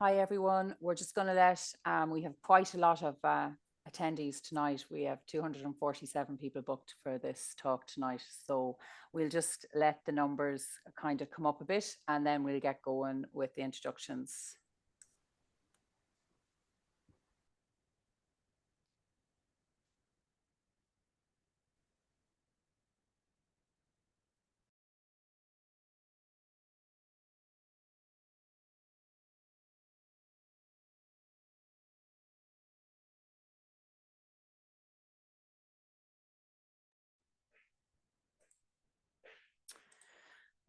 Hi everyone. We're just going to let, we have quite a lot of attendees tonight. We have 247 people booked for this talk tonight. So we'll just let the numbers kind of come up a bit and then we'll get going with the introductions.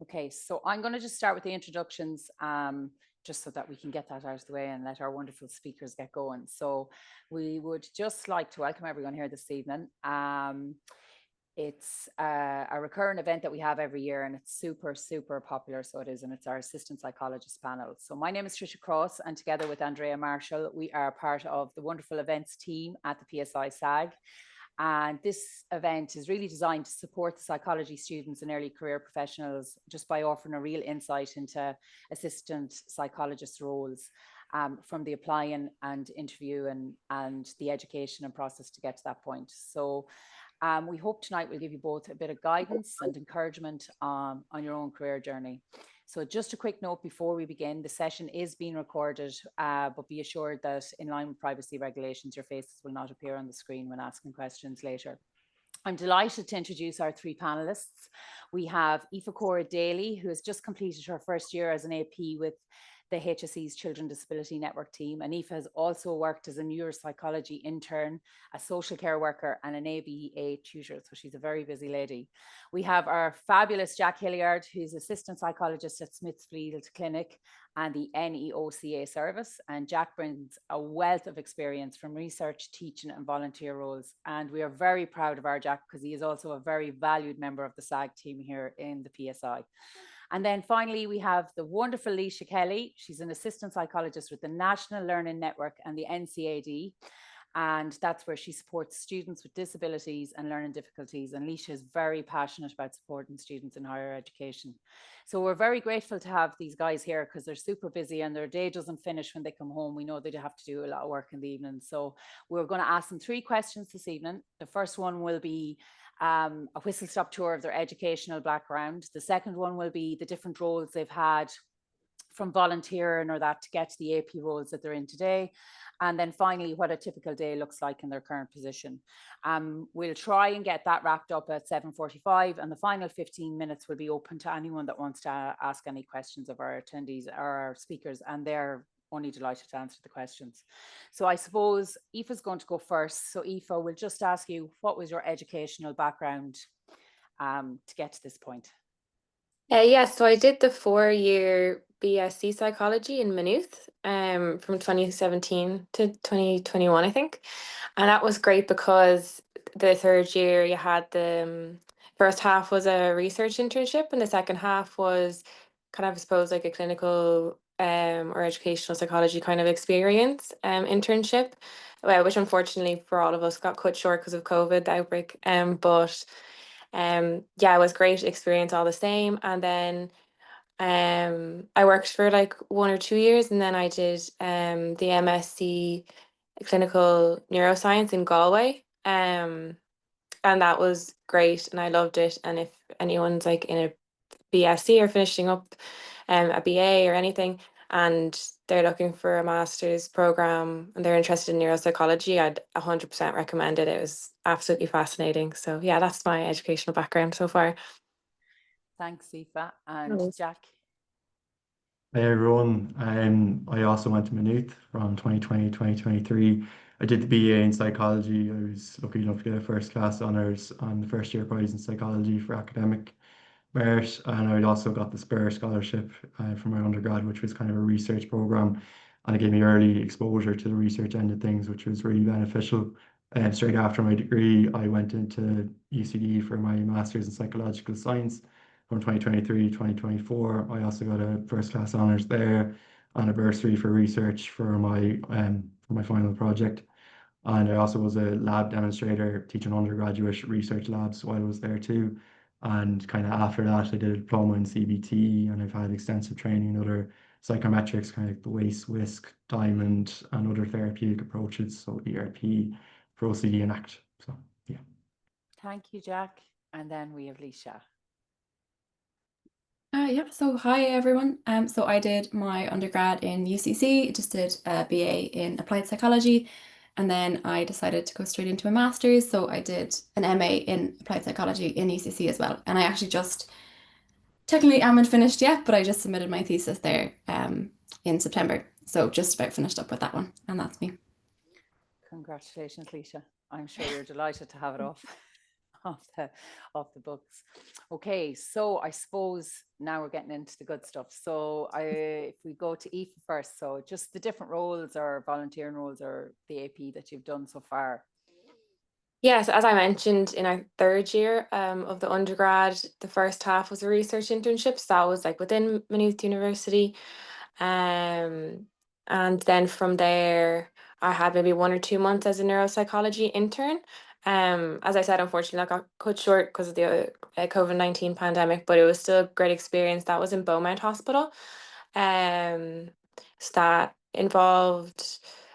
Okay, so I'm going to just start with the introductions, just so that we can get that out of the way and let our wonderful speakers get going. So we would just like to welcome everyone here this evening. It's a recurrent event that we have every year and it's super, super popular. So it is, and it's our Assistant Psychologist panel. So my name is Tricia Cross and together with Andrea Marshall, we are part of the wonderful events team at the PSI SAG. And this event is really designed to support the psychology students and early career professionals just by offering a real insight into assistant psychologist roles, from the applying and interviewing and the education and process to get to that point. So we hope tonight will give you both a bit of guidance and encouragement on your own career journey. So just a quick note before we begin, the session is being recorded, but be assured that in line with privacy regulations, your faces will not appear on the screen when asking questions later. I'm delighted to introduce our three panelists. We have Aoife Cora Daly, who has just completed her first year as an AP with the HSE's Children Disability Network team. And Aoife has also worked as a neuropsychology intern, a social care worker, and an ABA tutor. So she's a very busy lady. We have our fabulous Jack Hilliard, who's assistant psychologist at Smithfield Clinic and the NEOCA service. And Jack brings a wealth of experience from research, teaching, and volunteer roles. And we are very proud of our Jack because he is also a very valued member of the SAG team here in the PSI. And then finally, we have the wonderful Leisha Kelly. She's an assistant psychologist with the National Learning Network and the NCAD. And that's where she supports students with disabilities and learning difficulties. And Leisha is very passionate about supporting students in higher education. So we're very grateful to have these guys here because they're super busy and their day doesn't finish when they come home. We know they have to do a lot of work in the evening. So we're going to ask them three questions this evening. The first one will be a whistle-stop tour of their educational background. The second one will be the different roles they've had from volunteering or that to get to the AP roles that they're in today. And then finally, what a typical day looks like in their current position. We'll try and get that wrapped up at 7:45, and the final 15 minutes will be open to anyone that wants to ask any questions of our attendees or our speakers, and they're only delighted to answer the questions. So I suppose Aoife's going to go first. So Aoife, we'll just ask you, what was your educational background to get to this point? Yeah, so I did the 4-year BSc psychology in Maynooth from 2017 to 2021, I think. And that was great because the third year you had the first half was a research internship and the second half was kind of, I suppose, like a clinical or educational psychology kind of experience internship, which unfortunately for all of us got cut short because of COVID, the outbreak. But yeah, it was great experience all the same. And then I worked for like 1 or 2 years and then I did the MSc clinical neuroscience in Galway. And that was great and I loved it. And if anyone's like in a BSc or finishing up a BA or anything and they're looking for a master's program and they're interested in neuropsychology, I'd 100% recommend it. It was absolutely fascinating. So yeah, that's my educational background so far. Thanks, Aoife. And Nice. Jack? Hey everyone, I also went to Maynooth from 2020 2023. I did the BA in psychology. I was lucky enough to get a first class honours on the first year prize in psychology for academic merit, and I also got the Spur scholarship from my undergrad, which was kind of a research program, and it gave me early exposure to the research end of things, which was really beneficial. And straight after my degree, I went into UCD for my master's in psychological science from 2023 to 2024. I also got a first class honours there and a bursary for research for my final project. And I also was a lab demonstrator teaching undergraduate research labs while I was there too. And kind of after that, I did a diploma in CBT and I've had extensive training in other psychometrics, kind of like the WAIS, WISC, Diamond, and other therapeutic approaches, so ERP, for OCD and ACT. So yeah. Thank you, Jack. And then we have Leisha. Yeah, so hi everyone. So I did my undergrad in UCC, just did a BA in applied psychology, and then I decided to go straight into a master's. So I did an MA in applied psychology in UCC as well. And I actually just technically haven't finished yet, but I just submitted my thesis there in September. So just about finished up with that one, and that's me. Congratulations, Leisha. I'm sure you're delighted to have it off. Off the books. Okay, so I suppose now we're getting into the good stuff. So if we go to Aoife first, so just the different roles or volunteering roles or the AP that you've done so far. Yes, as I mentioned, in our third year of the undergrad, the first half was a research internship. So that was like within Maynooth University. And then from there, I had maybe 1 or 2 months as a neuropsychology intern. As I said, unfortunately, that got cut short because of the COVID-19 pandemic, but it was still a great experience. That was in Beaumont Hospital. So that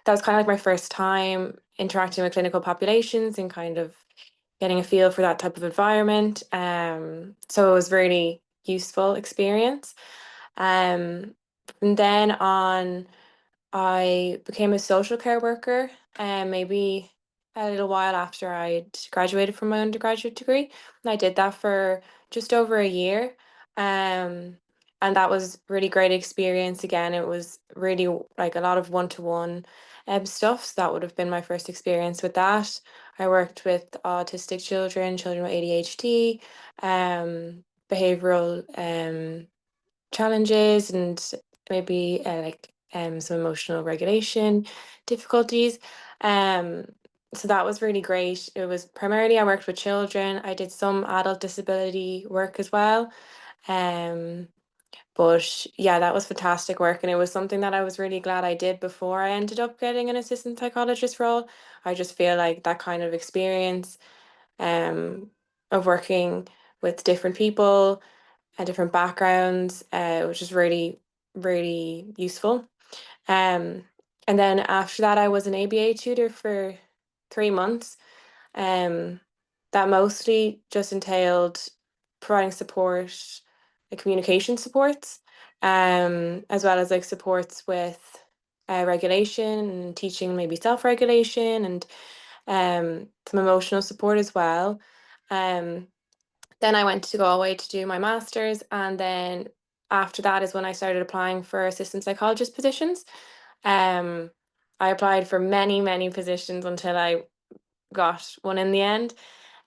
was kind of like my first time interacting with clinical populations and kind of getting a feel for that type of environment. So it was really useful experience. From then on, I became a social care worker, maybe a little while after I'd graduated from my undergraduate degree. And I did that for just over a year. And that was really great experience. Again, it was really like a lot of one-to-one stuff. So that would have been my first experience with that. I worked with autistic children, children with ADHD, behavioral challenges, and maybe some emotional regulation difficulties. So that was really great. It was primarily I worked with children. I did some adult disability work as well. But yeah, that was fantastic work, and it was something that I was really glad I did before I ended up getting an assistant psychologist role. I just feel like that kind of experience of working with different people and different backgrounds, which is really, really useful. Um, and then after that, I was an ABA tutor for 3 months. Um, that mostly just entailed providing support, like communication supports, as well as like supports with regulation and teaching maybe self-regulation and some emotional support as well. Then I went to Galway to do my master's, and then after that is when I started applying for assistant psychologist positions. Um, I applied for many, many positions until I got one in the end.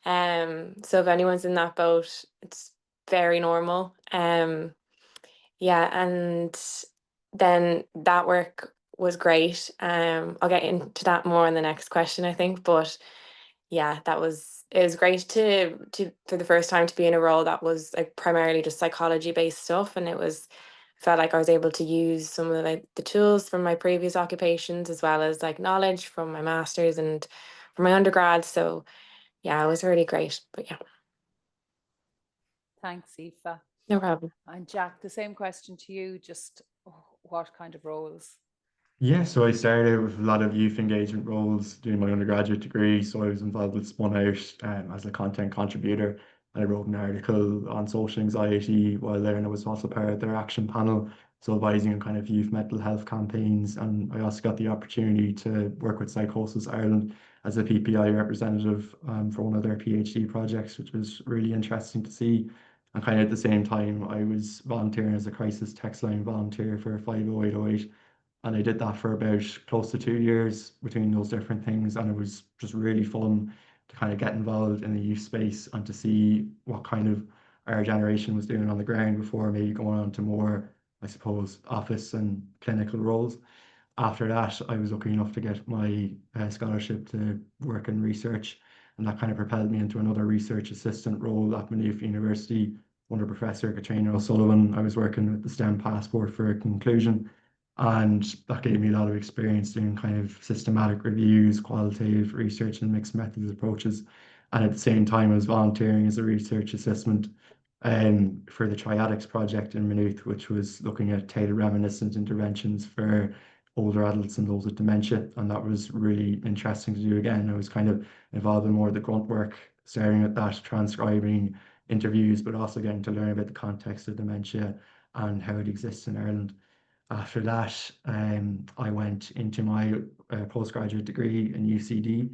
So if anyone's in that boat, it's very normal. Yeah, and then that work was great. I'll get into that more in the next question, I think, but yeah, it was great to for the first time to be in a role that was like primarily just psychology based stuff, and felt like I was able to use some of like the tools from my previous occupations as well as like knowledge from my masters and from my undergrad. So yeah, it was really great. But yeah, Thanks, Aoife. no problem. And Jack, the same question to you, just what kind of roles? Yeah, so I started with a lot of youth engagement roles doing my undergraduate degree. So I was involved with Spun Out as a content contributor. I wrote an article on social anxiety while there, and I was also part of their action panel, so advising on kind of youth mental health campaigns. And I also got the opportunity to work with Psychosis Ireland as a PPI representative for one of their PhD projects, which was really interesting to see. And kind of at the same time, I was volunteering as a crisis text line volunteer for 50808, and I did that for about close to 2 years between those different things. And it was just really fun to kind of get involved in the youth space and to see what kind of our generation was doing on the ground before maybe going on to more, I suppose, office and clinical roles. After that, I was lucky enough to get my scholarship to work in research, and that kind of propelled me into another research assistant role at Maynooth University under Professor Katrina O'Sullivan. I was working with the STEM passport for a conclusion, and that gave me a lot of experience doing kind of systematic reviews, qualitative research, and mixed methods approaches. And at the same time, I was volunteering as a research assistant for the Triadics project in Maynooth, which was looking at tailored reminiscent interventions for older adults and those with dementia. And that was really interesting to do again. I was kind of involved in more of the grunt work, staring at that, transcribing interviews, but also getting to learn about the context of dementia and how it exists in Ireland. After that, I went into my postgraduate degree in UCD,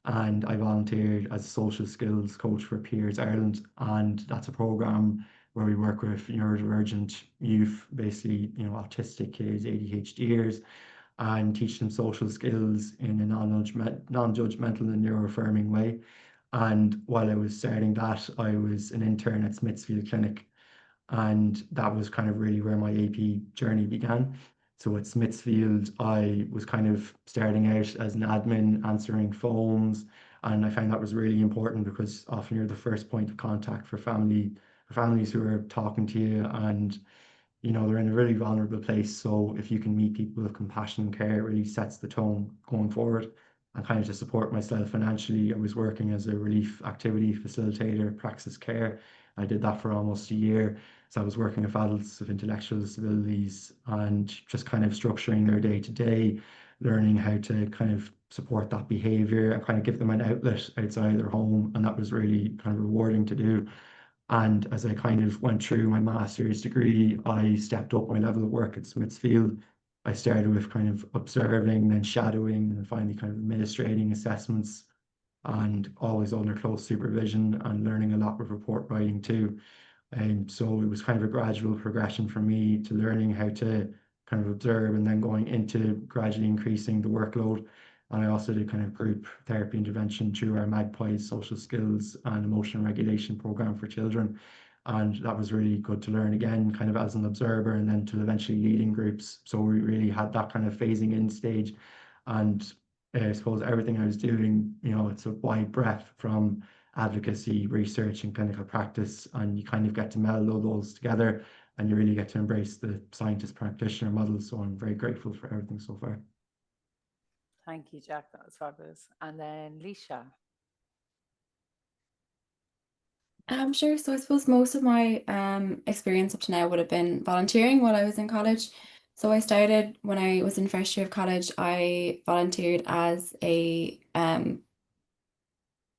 and I volunteered as a social skills coach for Peers Ireland. And that's a program where we work with neurodivergent youth, basically, autistic kids, ADHDers, and teach them social skills in a non-judgmental and neuroaffirming way. And while I was starting that, I was an intern at Smithsfield Clinic, and that was kind of really where my AP journey began. So at Smithsfield, I was kind of starting out as an admin, answering phones, and I found that was really important because often you're the first point of contact for families who are talking to you, and they're in a really vulnerable place. So if you can meet people with compassion and care, it really sets the tone going forward. And kind of to support myself financially, I was working as a relief activity facilitator, praxis care. I did that for almost a year. So I was working with adults with intellectual disabilities and just kind of structuring their day to day, learning how to kind of support that behavior and kind of give them an outlet outside their home. And that was really kind of rewarding to do. And as I kind of went through my master's degree, I stepped up my level of work at Smithsfield. I started with kind of observing, then shadowing, and finally kind of administrating assessments, and always under close supervision and learning a lot with report writing too. And so it was kind of a gradual progression for me to learning how to kind of observe and then going into gradually increasing the workload. And I also did kind of group therapy intervention through our Magpies social skills and emotional regulation program for children. And that was really good to learn again, kind of as an observer, and then to eventually leading groups. So we really had that kind of phasing in stage. And I suppose everything I was doing, it's a wide breadth from advocacy, research, and clinical practice. And you kind of get to meld all those together, and you really get to embrace the scientist practitioner model. So I'm very grateful for everything so far. Thank you, Jack. That was fabulous. And then Leisha. Sure. So I suppose most of my experience up to now would have been volunteering while I was in college. So I started when I was in first year of college. I volunteered as a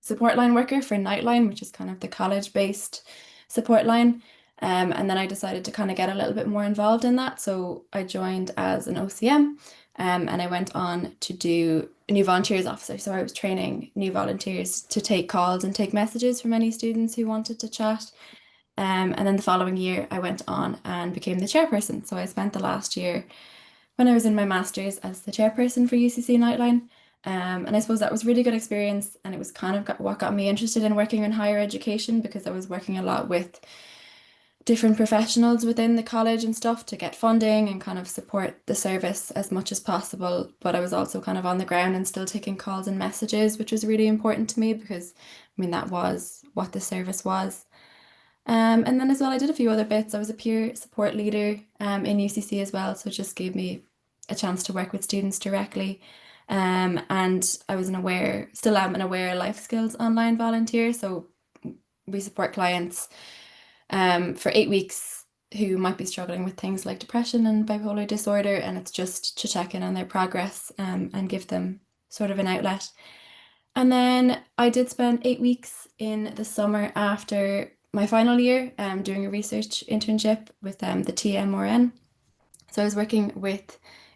support line worker for Nightline, which is kind of the college-based support line. And then I decided to kind of get a little bit more involved in that. So I joined as an OCM, and I went on to do a new volunteers officer. So I was training new volunteers to take calls and take messages from any students who wanted to chat. And then the following year, I went on and became the chairperson. So I spent the last year when I was in my master's as the chairperson for UCC Nightline. And I suppose that was a really good experience. And it was kind of what got me interested in working in higher education, because I was working a lot with different professionals within the college and stuff to get funding and kind of support the service as much as possible. But I was also kind of on the ground and still taking calls and messages, which was really important to me because, I mean, that was what the service was. And then as well, I did a few other bits. I was a peer support leader in UCC as well, so it just gave me a chance to work with students directly. And I was still am an aware life skills online volunteer. So we support clients for 8 weeks who might be struggling with things like depression and bipolar disorder, and it's just to check in on their progress and give them sort of an outlet. And then I did spend 8 weeks in the summer after my final year doing a research internship with the TMRN. So I was working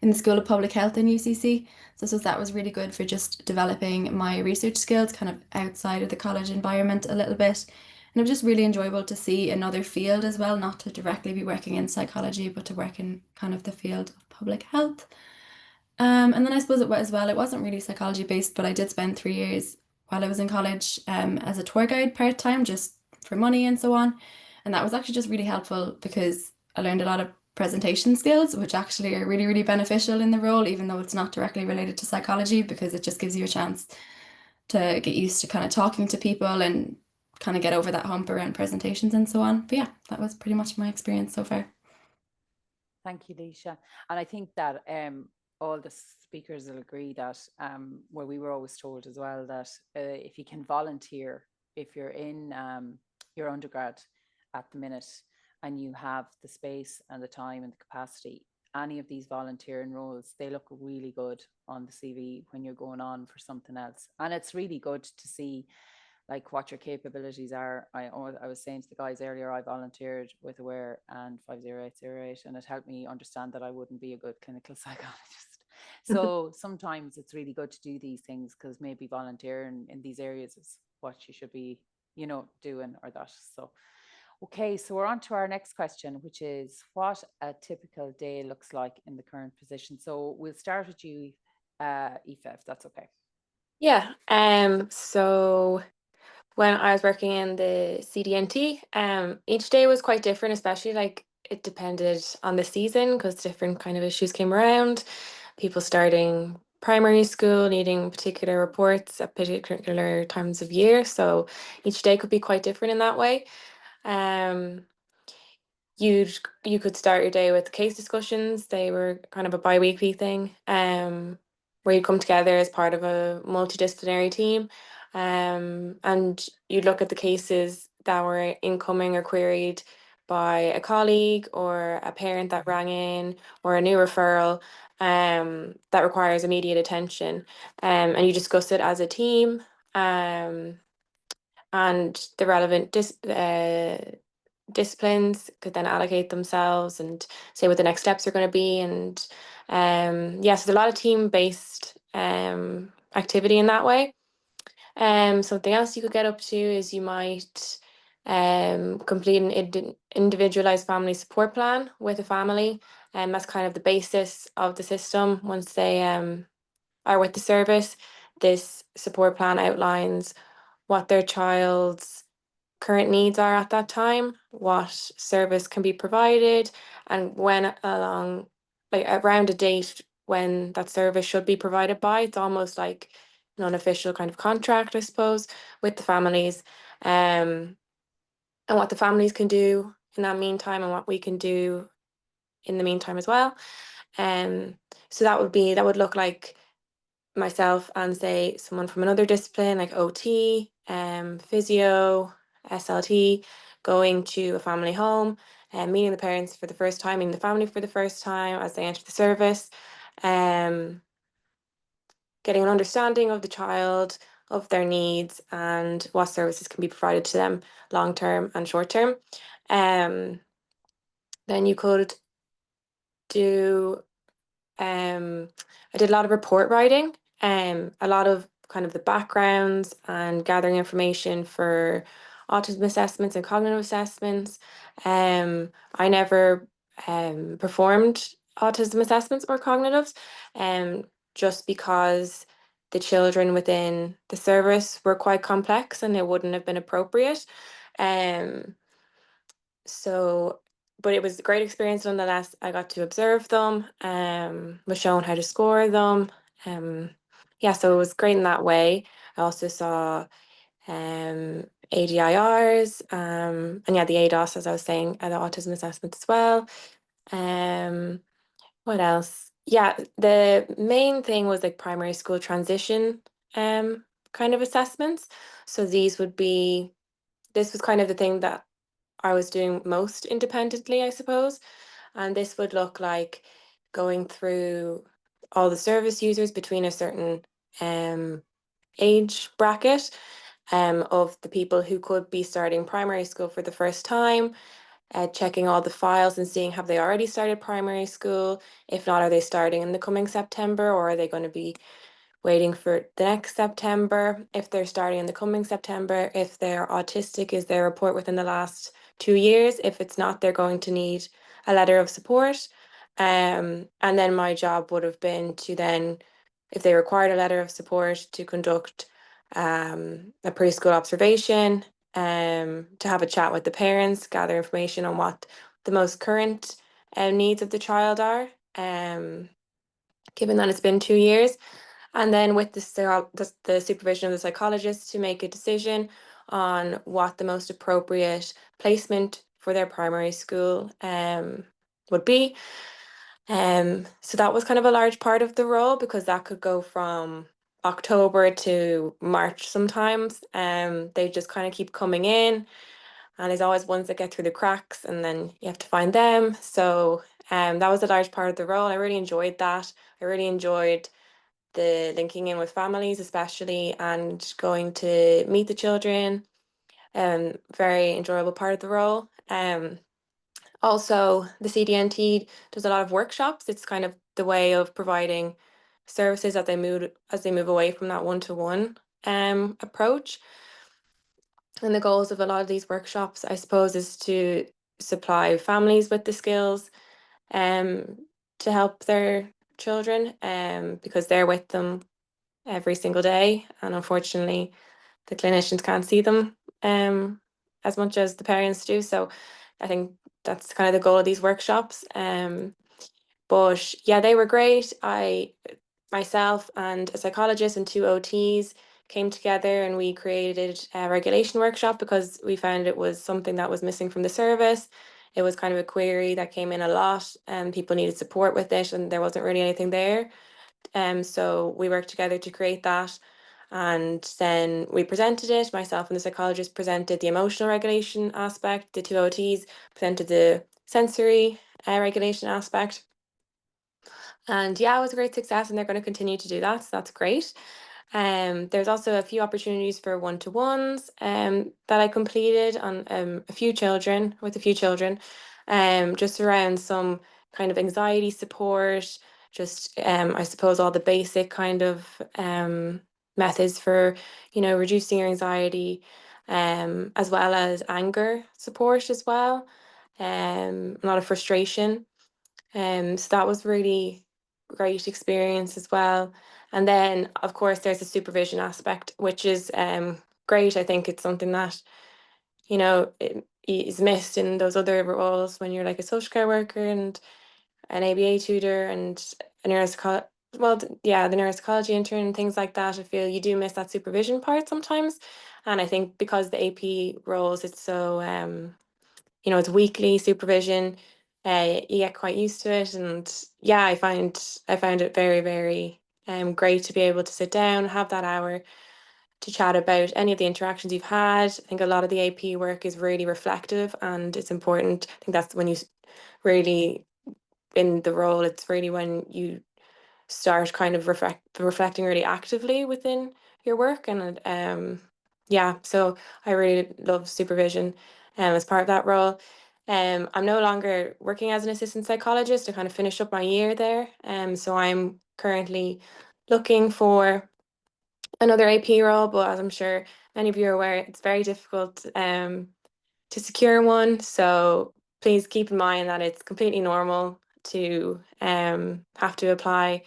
in the School of Public Health in UCC. So that was really good for just developing my research skills kind of outside of the college environment a little bit. And it was just really enjoyable to see another field as well, not to directly be working in psychology, but to work in kind of the field of public health. And then I suppose it wasn't really psychology based, but I did spend 3 years while I was in college as a tour guide part-time, just for money and so on. And that was actually just really helpful because I learned a lot of presentation skills, which actually are really, really beneficial in the role, even though it's not directly related to psychology, because it just gives you a chance to get used to kind of talking to people and kind of get over that hump around presentations and so on. But yeah, that was pretty much my experience so far. Thank you, Leisha. And I think that all the speakers will agree that where we were always told as well that if you can volunteer, if you're in your undergrad at the minute and you have the space and the time and the capacity, any of these volunteering roles, they look really good on the CV when you're going on for something else. And it's really good to see like what your capabilities are. I was saying to the guys earlier, I volunteered with Aware and 50808, and it helped me understand that I wouldn't be a good clinical psychologist. So sometimes it's really good to do these things, because maybe volunteering in these areas is what you should be, you know, doing, or that. So okay, so we're on to our next question, which is what a typical day looks like in the current position. So we'll start with you, Aoife, if that's okay. Yeah. So when I was working in the CDNT, each day was quite different, especially like it depended on the season because different kind of issues came around. People starting primary school needing particular reports at particular times of year. So each day could be quite different in that way. Um, you could start your day with case discussions. They were kind of a bi-weekly thing, where you come together as part of a multidisciplinary team, and you'd look at the cases that were incoming or queried by a colleague or a parent that rang in, or a new referral that requires immediate attention, and you discuss it as a team, and the relevant disciplines could then allocate themselves and say what the next steps are going to be. And yeah, so there's a lot of team-based activity in that way. Something else you could get up to is you might complete an individualized family support plan with a family, and that's kind of the basis of the system. Once they are with the service, this support plan outlines what their child's current needs are at that time, what service can be provided, and when along, like around a date when that service should be provided by. It's almost like an unofficial kind of contract, I suppose, with the families, and what the families can do in that meantime and what we can do in the meantime as well. So that would look like myself and say someone from another discipline like OT, physio, SLT, going to a family home and meeting the parents for the first time, meeting the family for the first time as they enter the service, getting an understanding of the child, of their needs, and what services can be provided to them long term and short term. Then you could do I did a lot of report writing, a lot of kind of the backgrounds and gathering information for autism assessments and cognitive assessments. I never performed autism assessments or cognitives, just because the children within the service were quite complex and it wouldn't have been appropriate. Um, so, but it was a great experience nonetheless. I got to observe them, was shown how to score them. Um, yeah, so it was great in that way. I also saw ADIRs, and yeah, the ADOS, as I was saying, the autism assessment as well. What else? Yeah, the main thing was like primary school transition kind of assessments. So this was kind of the thing that I was doing most independently, I suppose. And this would look like going through all the service users between a certain age bracket, of the people who could be starting primary school for the first time, checking all the files and seeing have they already started primary school. If not, are they starting in the coming September, or are they going to be waiting for the next September? If they're starting in the coming September, if they're autistic, is their report within the last 2 years? If it's not, they're going to need a letter of support. And then my job would have been to then, if they required a letter of support, to conduct a preschool observation, to have a chat with the parents, gather information on what the most current needs of the child are, given that it's been 2 years. And then with the supervision of the psychologist to make a decision on what the most appropriate placement for their primary school would be. So that was kind of a large part of the role, because that could go from October to March sometimes. They just kind of keep coming in. and there's always ones that get through the cracks, and then you have to find them. So that was a large part of the role. I really enjoyed that. I really enjoyed the linking in with families, especially, and going to meet the children. Very enjoyable part of the role. Also, the CDNT does a lot of workshops. It's kind of the way of providing services that as they move away from that one-to-one approach. And the goals of a lot of these workshops, I suppose, is to supply families with the skills um, to help their children because they're with them every single day. And unfortunately, the clinicians can't see them as much as the parents do. So I think that's kind of the goal of these workshops. But yeah, they were great. Myself and a psychologist and 2 OTs came together and we created a regulation workshop because we found it was something that was missing from the service. It was kind of a query that came in a lot and people needed support with it and there wasn't really anything there. So we worked together to create that. And then we presented it. Myself and the psychologist presented the emotional regulation aspect. The 2 OTs presented the sensory regulation aspect. And yeah, it was a great success and they're going to continue to do that. So that's great. There's also a few opportunities for one-to-ones that I completed on a few children, just around some kind of anxiety support, just I suppose all the basic kind of methods for, reducing your anxiety, as well as anger support as well, a lot of frustration. So that was really great experience as well. And then, of course, there's a supervision aspect, which is great. I think it's something that, it is missed in those other roles when you're like a social care worker and an ABA tutor and a neuropsychologist. Well, yeah, the neuropsychology intern and things like that. I feel you do miss that supervision part sometimes. And I think because the AP roles, it's so it's weekly supervision. You get quite used to it, and yeah, I found it very, very great to be able to sit down, have that hour to chat about any of the interactions you've had. I think a lot of the AP work is really reflective, and it's important. I think that's when you really in the role. It's really when you start kind of reflecting really actively within your work, and yeah, so I really love supervision as part of that role. I'm no longer working as an assistant psychologist. I kind of finished up my year there. So I'm currently looking for another AP role, but as I'm sure many of you are aware, it's very difficult to secure one. So please keep in mind that it's completely normal to have to apply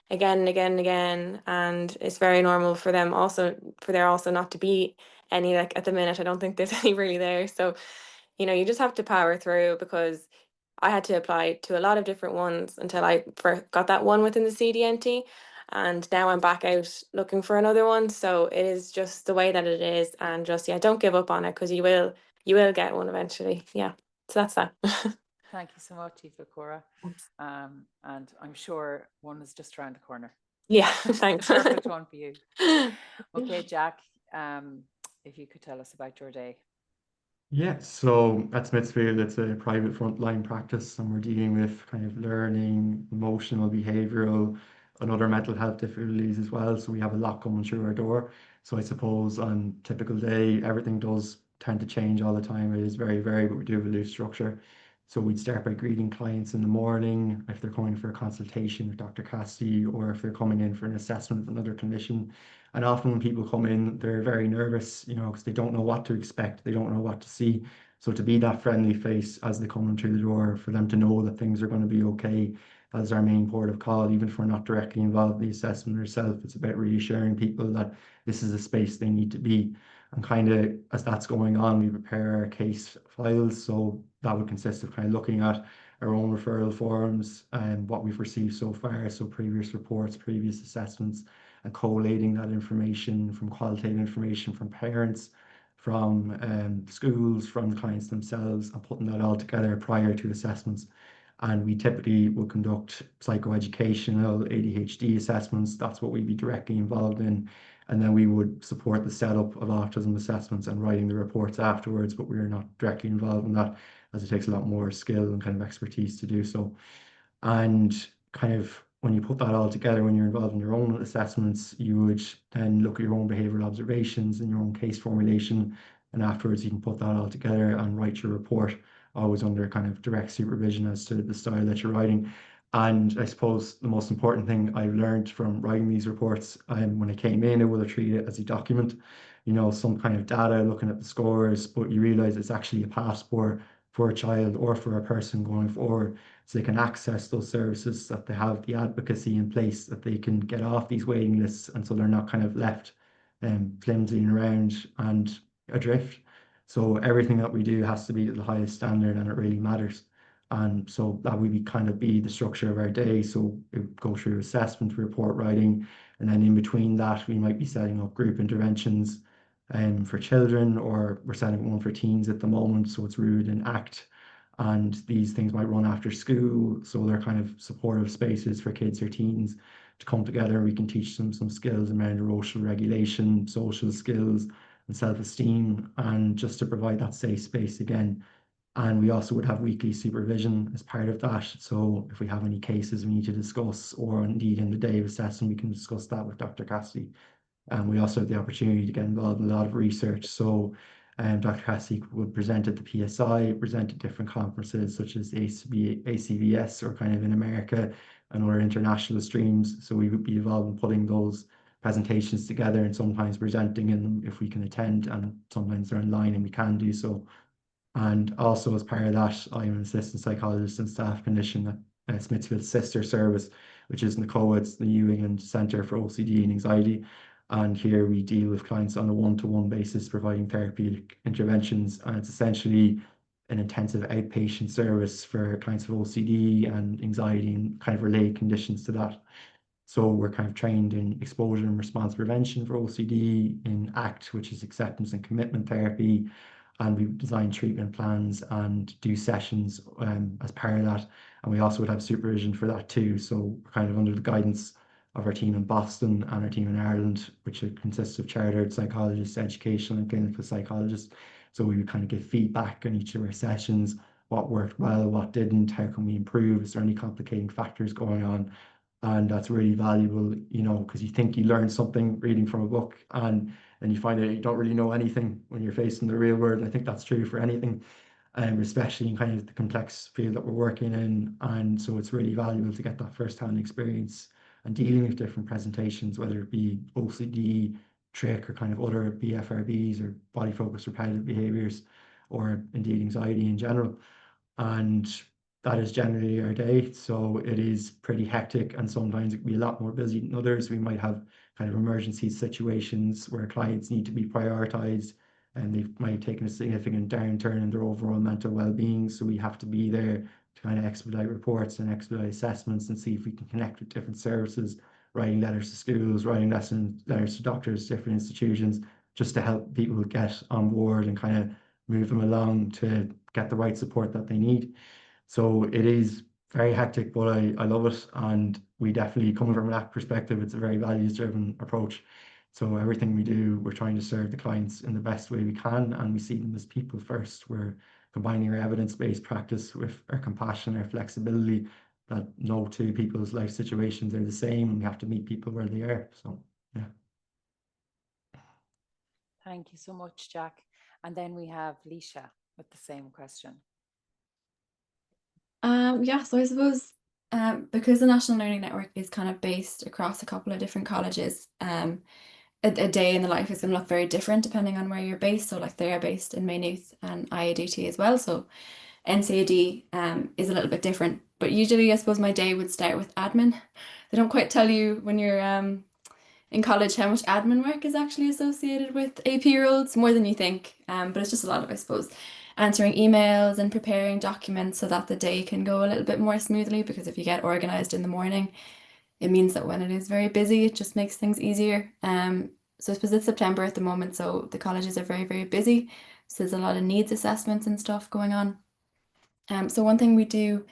again and again and again, and it's very normal for them also for there also not to be any, like at the minute I don't think there's any really there. So you just have to power through, because I had to apply to a lot of different ones until I first got that one within the CDNT, and now I'm back out looking for another one. So it is just the way that it is, and just yeah, don't give up on it, because you will get one eventually. Yeah, so that's that. Thank you so much, Aoife, Cora. And I'm sure one is just around the corner. Yeah, The thanks. perfect one for you. Okay, Jack, if you could tell us about your day. Yeah, so at Smithfield, it's a private frontline practice, and we're dealing with kind of learning, emotional, behavioral, and other mental health difficulties as well. So we have a lot coming through our door. So I suppose on typical day, everything does tend to change all the time. It is very varied, but we do have a loose structure. So we'd start by greeting clients in the morning if they're coming for a consultation with Dr. Cassidy, or if they're coming in for an assessment for another condition. And often when people come in, they're very nervous, because they don't know what to expect. They don't know what to see. So to be that friendly face as they come in through the door, for them to know that things are going to be okay, that is our main port of call. Even if we're not directly involved in the assessment ourselves, it's about reassuring people that this is a space they need to be. And kind of as that's going on, we prepare our case files. So that would consist of kind of looking at our own referral forms and what we've received so far. So previous reports, previous assessments, and collating that information from qualitative information from parents, from schools, from clients themselves, and putting that all together prior to assessments. And we typically will conduct psychoeducational ADHD assessments. That's what we'd be directly involved in. And then we would support the setup of autism assessments and writing the reports afterwards, but we are not directly involved in that, as it takes a lot more skill and kind of expertise to do so. And kind of when you put that all together, when you're involved in your own assessments, you would then look at your own behavioral observations and your own case formulation. And afterwards, you can put that all together and write your report, always under kind of direct supervision as to the style that you're writing. And I suppose the most important thing I've learned from writing these reports, when I came in, I would have treated it as a document, some kind of data, looking at the scores, but you realize it's actually a passport for a child or for a person going forward, so they can access those services, that they have the advocacy in place, that they can get off these waiting lists, and so they're not kind of left flimsying around and adrift. So everything that we do has to be to the highest standard, and it really matters. And so that would be the structure of our day. So we go through assessment, report writing, and then in between that, we might be setting up group interventions for children, or we're setting up one for teens at the moment. So it's rooted in ACT, and these things might run after school. So they're kind of supportive spaces for kids or teens to come together. We can teach them some skills around emotional regulation, social skills, and self-esteem, and just to provide that safe space again. And we also would have weekly supervision as part of that. So if we have any cases we need to discuss, or indeed in the day of assessment, we can discuss that with Dr. Cassidy. And we also have the opportunity to get involved in a lot of research. So Dr. Cassidy would present at the PSI, present at different conferences such as ACVS, or kind of in America, and other international streams. So we would be involved in putting those presentations together, and sometimes presenting in them if we can attend, and sometimes they're online and we can do so. And also, as part of that, I'm an assistant psychologist and staff clinician at Smithfield's sister service, which is NACOA. It's the New England Centre for OCD and Anxiety. And here we deal with clients on a one-to-one basis, providing therapeutic interventions. And it's essentially an intensive outpatient service for clients of OCD and anxiety and kind of related conditions to that. So we're kind of trained in exposure and response prevention for OCD, in ACT, which is acceptance and commitment therapy, and we design treatment plans and do sessions as part of that. And we also would have supervision for that too. So we're kind of under the guidance of our team in Boston and our team in Ireland, which consists of chartered psychologists, educational and clinical psychologists. So we would kind of give feedback on each of our sessions, what worked well, what didn't, how can we improve, is there any complicating factors going on? And that's really valuable, because you think you learn something reading from a book, and you find out you don't really know anything when you're facing the real world. I think that's true for anything, especially in kind of the complex field that we're working in. And so it's really valuable to get that first-hand experience and dealing with different presentations, whether it be OCD, trick, or kind of other BFRBs, or body-focused repetitive behaviors, or indeed anxiety in general. And that is generally our day. So it is pretty hectic, and sometimes it can be a lot more busy than others. We might have kind of emergency situations where clients need to be prioritized, and they might have taken a significant downturn in their overall mental well-being. So we have to be there to kind of expedite reports and expedite assessments, and see if we can connect with different services, writing letters to schools, writing letters to doctors, different institutions, just to help people get on board and kind of move them along to get the right support that they need. So it is very hectic, but I love it. And we definitely, coming from that perspective, it's a very values-driven approach. So everything we do, we're trying to serve the clients in the best way we can, and we see them as people first. We're combining our evidence-based practice with our compassion, our flexibility, that no two people's life situations are the same, and we have to meet people where they are. So, yeah. Thank you so much, Jack. And then we have Leisha with the same question. Yeah, so I suppose because the National Learning Network is kind of based across a couple of different colleges, a day in the life is going to look very different depending on where you're based. So like they are based in Maynooth and IADT as well. So NCAD is a little bit different. But usually I suppose my day would start with admin. They don't quite tell you when you're in college how much admin work is actually associated with AP roles, more than you think. But it's just a lot of, I suppose, answering emails and preparing documents so that the day can go a little bit more smoothly, because if you get organized in the morning, it means that when it is very busy, it just makes things easier. So I suppose it's September at the moment, so the colleges are very, very busy. So there's a lot of needs assessments and stuff going on. So one thing we do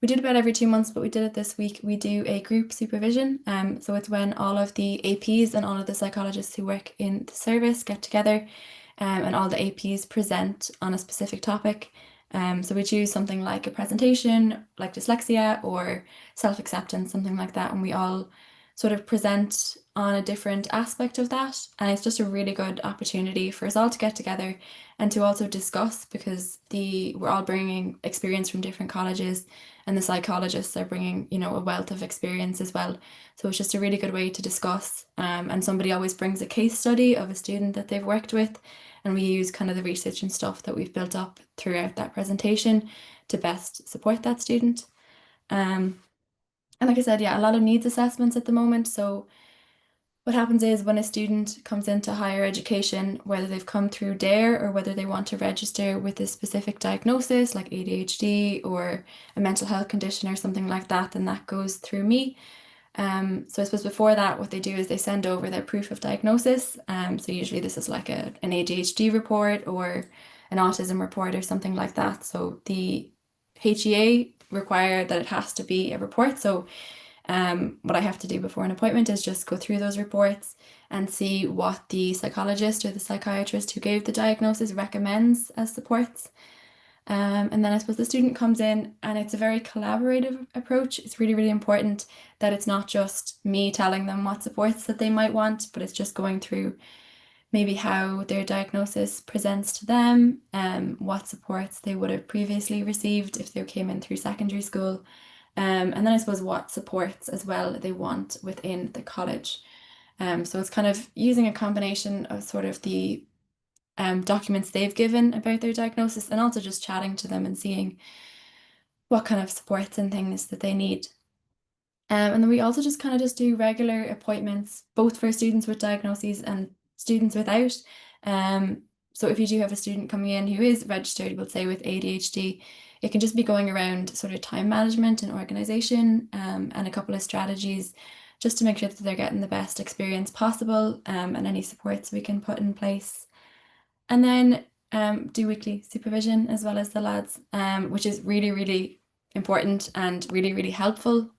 we did about every 2 months, but we did it this week. We do a group supervision. So it's when all of the APs and all of the psychologists who work in the service get together, and all the APs present on a specific topic. So we choose something like a presentation, like dyslexia or self-acceptance, something like that, and we all sort of present on a different aspect of that. And it's just a really good opportunity for us all to get together and to also discuss, because we're all bringing experience from different colleges, and the psychologists are bringing, a wealth of experience as well. So it's just a really good way to discuss. And somebody always brings a case study of a student that they've worked with, and we use kind of the research and stuff that we've built up throughout that presentation to best support that student. And like I said, yeah, a lot of needs assessments at the moment. So what happens is when a student comes into higher education, whether they've come through DARE or whether they want to register with a specific diagnosis like ADHD or a mental health condition or something like that, then that goes through me. So I suppose before that, what they do is they send over their proof of diagnosis. So usually this is like an ADHD report or an autism report or something like that. So the HEA require that it has to be a report. So what I have to do before an appointment is just go through those reports and see what the psychologist or the psychiatrist who gave the diagnosis recommends as supports. And then I suppose the student comes in, and it's a very collaborative approach. It's really, really important that it's not just me telling them what supports that they might want, but it's just going through maybe how their diagnosis presents to them, what supports they would have previously received if they came in through secondary school. And then I suppose what supports as well they want within the college. So it's kind of using a combination of sort of the documents they've given about their diagnosis, and also just chatting to them and seeing what kind of supports and things that they need. And then we also just kind of just do regular appointments, both for students with diagnoses and students without. So if you do have a student coming in who is registered, we'll say with ADHD, it can just be going around sort of time management and organization, and a couple of strategies just to make sure that they're getting the best experience possible, and any supports we can put in place. And then do weekly supervision as well as the lads, which is really, really important and really, really helpful.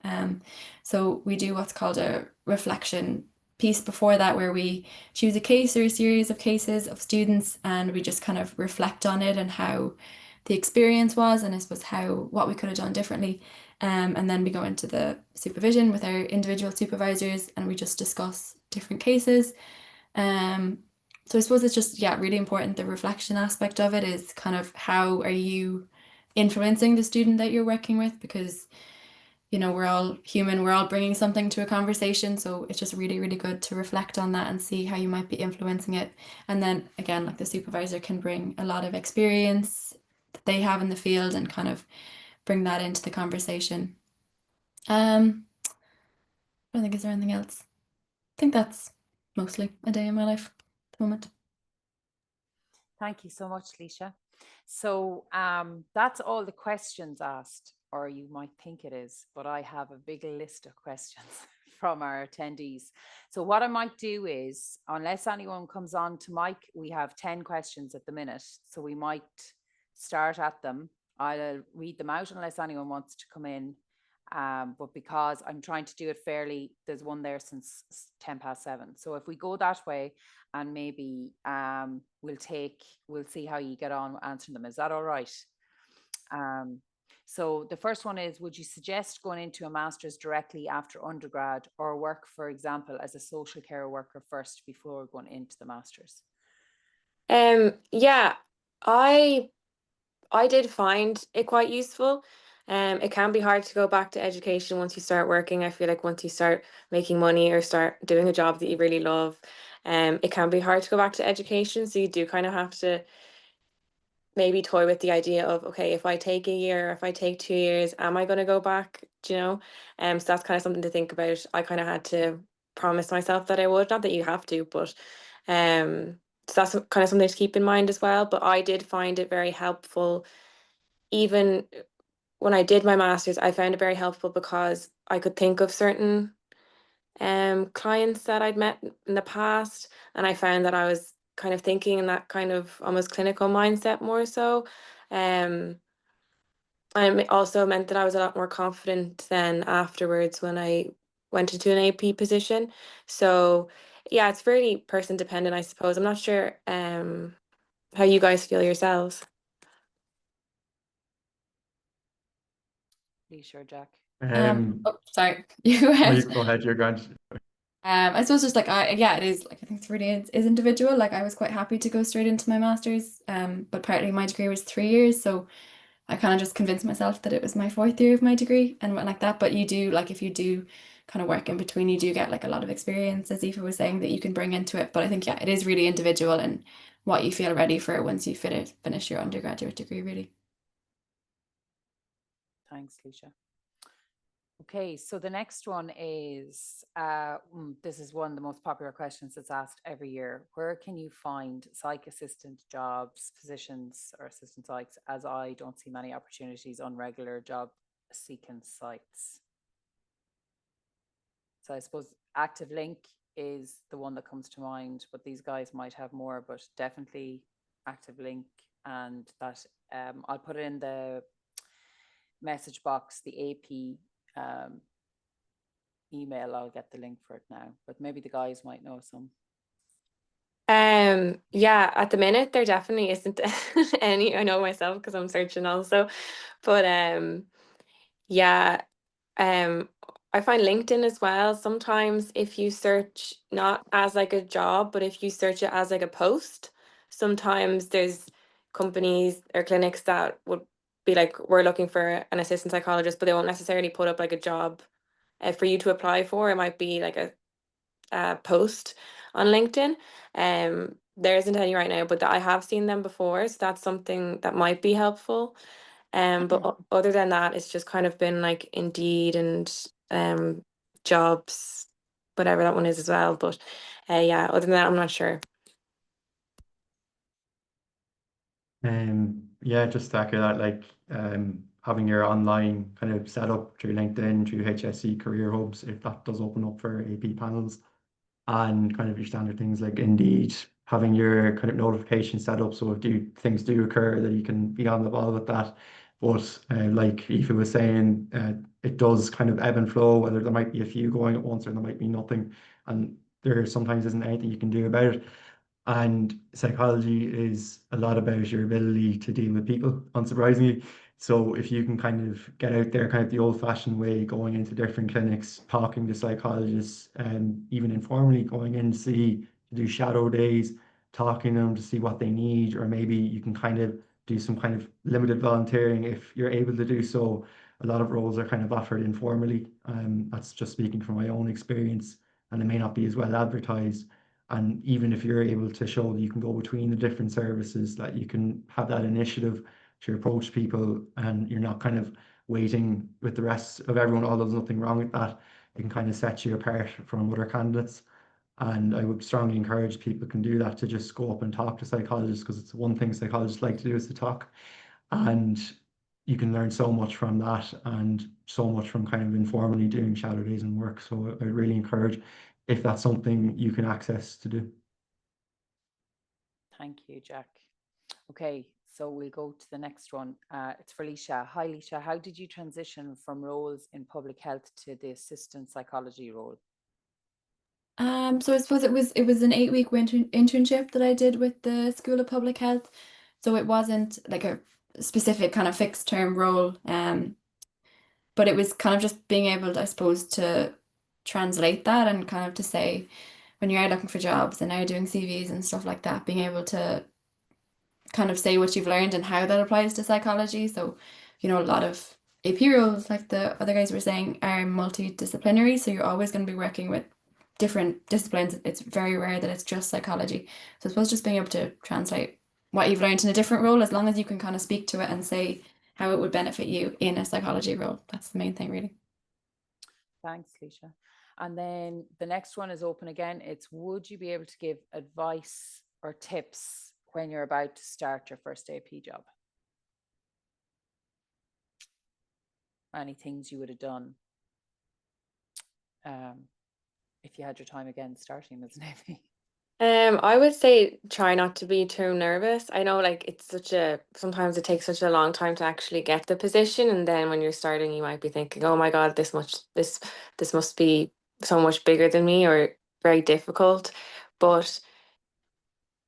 So we do what's called a reflection piece before that, where we choose a case or a series of cases of students, and we just kind of reflect on it and how the experience was, and I suppose what we could have done differently. And then we go into the supervision with our individual supervisors, and we just discuss different cases. So I suppose it's just, really important. The reflection aspect of it is kind of how are you influencing the student that you're working with, because we're all human, we're all bringing something to a conversation, so it's just really, really good to reflect on that and see how you might be influencing it. And then again, like the supervisor can bring a lot of experience that they have in the field and kind of bring that into the conversation. I don't think, is there anything else? I think that's mostly a day in my life at the moment. Thank you so much, Leisha. So that's all the questions asked, or you might think it is, but I have a big list of questions from our attendees. So what I might do is, unless anyone comes on to mic, we have 10 questions at the minute, so we might start at them. I'll read them out unless anyone wants to come in. But because I'm trying to do it fairly, there's one there since 7:10. So if we go that way, and maybe we'll see how you get on answering them. Is that all right? So the first one is, would you suggest going into a master's directly after undergrad, or work, for example, as a social care worker first before going into the master's? Yeah, I did find it quite useful. It can be hard to go back to education once you start working. I feel like once you start making money or start doing a job that you really love, it can be hard to go back to education. So you do kind of have to maybe toy with the idea of, okay, if I take a year, if I take 2 years, am I going to go back? Do you know? So that's kind of something to think about. I kind of had to promise myself that I would, not that you have to, but so that's kind of something to keep in mind as well. But I did find it very helpful. Even when I did my master's, I found it very helpful because I could think of certain clients that I'd met in the past, and I found that I was kind of thinking in that kind of almost clinical mindset more so. also meant that I was a lot more confident then afterwards when I went into an AP position. So yeah, it's very person dependent, I suppose. I'm not sure how you guys feel yourselves. Leisha or Jack? Oh, sorry, you go no, ahead. you go ahead, you're grand. I suppose just like yeah, it is like I think it's really is individual. Like I was quite happy to go straight into my master's, but partly my degree was 3 years, so I kind of just convinced myself that it was my fourth year of my degree and went like that. But you do like if you do kind of work in between, you do get like a lot of experience, as Aoife was saying, that you can bring into it. But I think yeah, it is really individual and what you feel ready for once you finish your undergraduate degree, really. Thanks, Leisha. Okay, so the next one is, this is one of the most popular questions that's asked every year. Where can you find psych assistant jobs, positions, or assistant psychs, as I don't see many opportunities on regular job seeking sites? So I suppose Active Link is the one that comes to mind, but these guys might have more, but definitely Active Link, and that I'll put it in the message box, the AP email. I'll get the link for it now, but maybe the guys might know some. Yeah, at the minute there definitely isn't any. I know myself because I'm searching also, but yeah, um, I find LinkedIn as well. Sometimes if you search not as like a job, but if you search it as like a post, sometimes there's companies or clinics that would be like, we're looking for an assistant psychologist, but they won't necessarily put up like a job for you to apply for. It might be like a post on LinkedIn. There isn't any right now, but I have seen them before, so that's something that might be helpful. But other than that, it's just kind of been like Indeed and jobs, whatever that one is as well. But yeah, other than that, I'm not sure. Yeah, just to echo that, like having your online kind of set up through LinkedIn, through HSC career hubs, if that does open up for AP panels, and kind of your standard things like Indeed, having your kind of notification set up so if things do occur that you can be on the ball with that. But like Aoife was saying, it does kind of ebb and flow, whether there might be a few going at once or there might be nothing, and there sometimes isn't anything you can do about it. And psychology is a lot about your ability to deal with people, unsurprisingly. So if you can kind of get out there, kind of the old-fashioned way, going into different clinics, talking to psychologists, and even informally going in to do shadow days, talking to them to see what they need, or maybe you can kind of do some kind of limited volunteering if you're able to do so. A lot of roles are kind of offered informally. That's just speaking from my own experience, and it may not be as well advertised. And even if you're able to show that you can go between the different services, that you can have that initiative to approach people and you're not kind of waiting with the rest of everyone, although there's nothing wrong with that, it can kind of set you apart from other candidates. And I would strongly encourage people can do that, to just go up and talk to psychologists, because it's one thing psychologists like to do is to talk. And you can learn so much from that and so much from kind of informally doing shadow days and work. So I really encourage, if that's something you can access, to do. Thank you, Jack. Okay, so we'll go to the next one. It's for Leisha. Hi, Leisha. How did you transition from roles in public health to the assistant psychology role? So I suppose it was an 8 week winter internship that I did with the School of Public Health. So it wasn't like a specific kind of fixed term role. But it was kind of just being able to, I suppose, to translate that and kind of to say when you're out looking for jobs and now doing CVs and stuff like that, being able to kind of say what you've learned and how that applies to psychology. So, a lot of AP roles, like the other guys were saying, are multidisciplinary. So you're always going to be working with different disciplines. It's very rare that it's just psychology. So I suppose just being able to translate what you've learned in a different role, as long as you can kind of speak to it and say how it would benefit you in a psychology role. That's the main thing, really. Thanks, Leisha. And then the next one is open again. It's, would you be able to give advice or tips when you're about to start your first AP job? Any things you would have done if you had your time again starting as an AP? I would say try not to be too nervous. I know like it's sometimes it takes such a long time to actually get the position, and then when you're starting you might be thinking, oh my God, this must be so much bigger than me or very difficult. But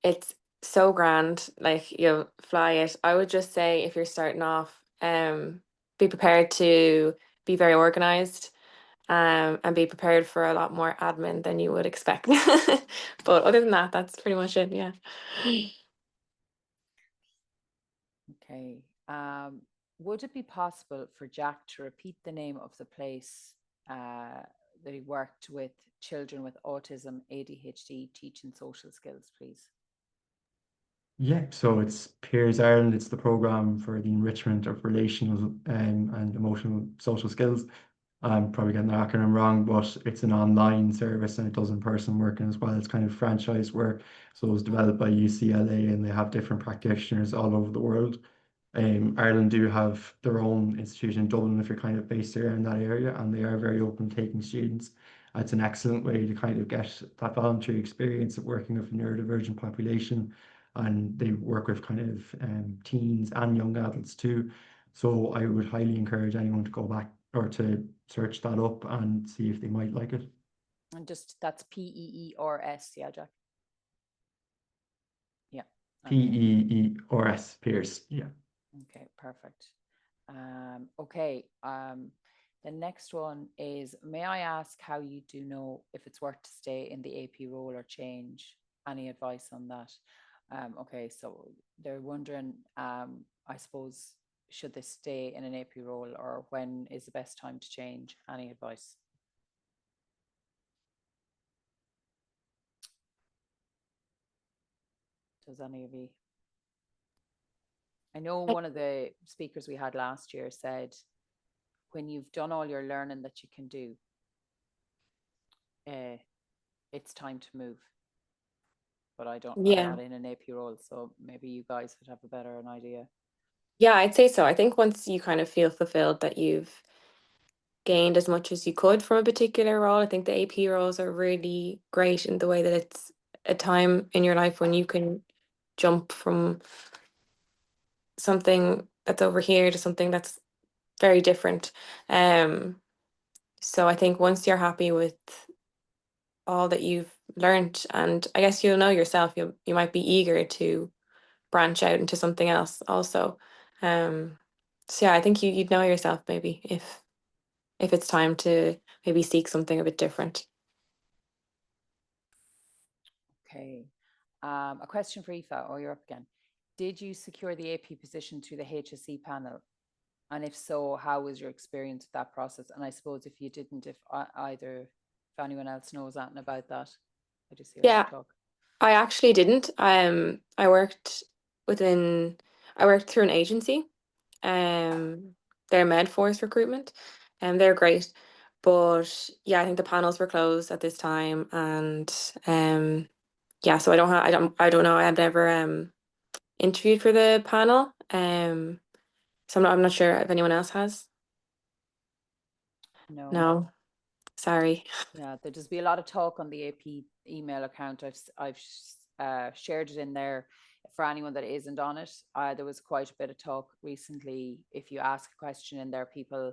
it's so grand, like you'll fly it. I would just say if you're starting off, be prepared to be very organized, and be prepared for a lot more admin than you would expect. But other than that, that's pretty much it. Yeah. Okay. Would it be possible for Jack to repeat the name of the place that he worked with children with autism, ADHD, teaching social skills, please? Yeah, so it's Peers Ireland. It's the program for the enrichment of relational and emotional social skills. I'm probably getting the acronym wrong, but it's an online service and it does in-person working as well. It's kind of franchise work. So it was developed by UCLA and they have different practitioners all over the world. Ireland do have their own institution in Dublin if you're kind of based there in that area, and they are very open to taking students. It's an excellent way to kind of get that voluntary experience of working with a neurodivergent population, and they work with kind of teens and young adults too. So I would highly encourage anyone to go back or to search that up and see if they might like it. And just that's PEERS, yeah, Jack. Yeah. Okay. PEERS, Peers. Yeah. Okay, perfect. Okay. The next one is, may I ask how you do know if it's worth to stay in the AP role or change? Any advice on that? Okay, so they're wondering, I suppose, should they stay in an AP role or when is the best time to change? Any advice? Does any of you? I know one of the speakers we had last year said, when you've done all your learning that you can do, it's time to move. But I'm not in an AP role, so maybe you guys would have a better idea. Yeah, I'd say so. I think once you kind of feel fulfilled that you've gained as much as you could from a particular role, I think the AP roles are really great in the way that it's a time in your life when you can jump from something that's over here to something that's very different. So I think once you're happy with all that you've learned, and I guess you'll know yourself, you might be eager to branch out into something else also. So yeah, I think you'd know yourself maybe if it's time to maybe seek something a bit different. Okay. A question for Aoife. Oh, you're up again. Did you secure the AP position through the HSE panel? And if so, how was your experience with that process? And I suppose if you didn't, if anyone else knows anything about that, I just hear Yeah, talk. I actually didn't. I worked through an agency. They're Medforce recruitment, and they're great. But yeah, I think the panels were closed at this time, and yeah, so I don't know. I had never interviewed for the panel. So I'm not sure if anyone else has. No. No, sorry. Yeah, there'd just be a lot of talk on the AP email account. I've shared it in there for anyone that isn't on it. There was quite a bit of talk recently. If you ask a question in there, people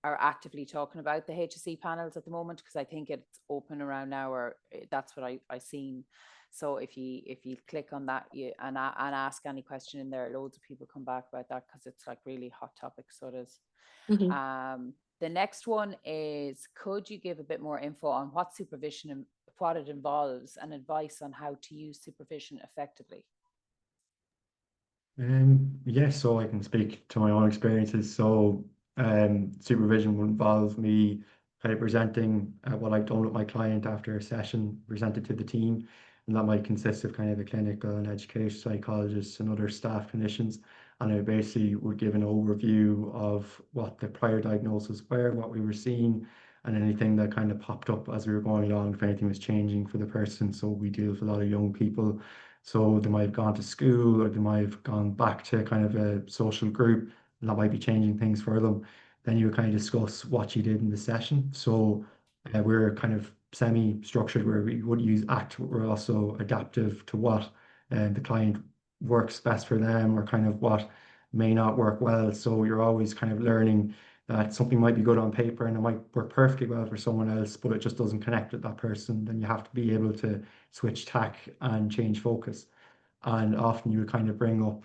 are actively talking about the HSE panels at the moment, because I think it's open around now, or that's what I seen. So if you click on that and ask any question in there, loads of people come back about that because it's like really hot topic. So it is. Mhm. The next one is, could you give a bit more info on what supervision and what it involves, and advice on how to use supervision effectively? Yeah, so I can speak to my own experiences. So supervision will involve me kind of presenting what I've done with my client after a session, presented to the team, and that might consist of kind of the clinical and education psychologists and other staff clinicians. And I basically would give an overview of what the prior diagnosis were, what we were seeing, and anything that kind of popped up as we were going along, if anything was changing for the person. So we deal with a lot of young people, so they might have gone to school or they might have gone back to kind of a social group, and that might be changing things for them. Then you would kind of discuss what you did in the session. So we're kind of semi-structured, where we would use ACT, but we're also adaptive to what the client works best for them, or kind of what may not work well. So you're always kind of learning that something might be good on paper and it might work perfectly well for someone else, but it just doesn't connect with that person. Then you have to be able to switch tack and change focus. And often you would kind of bring up,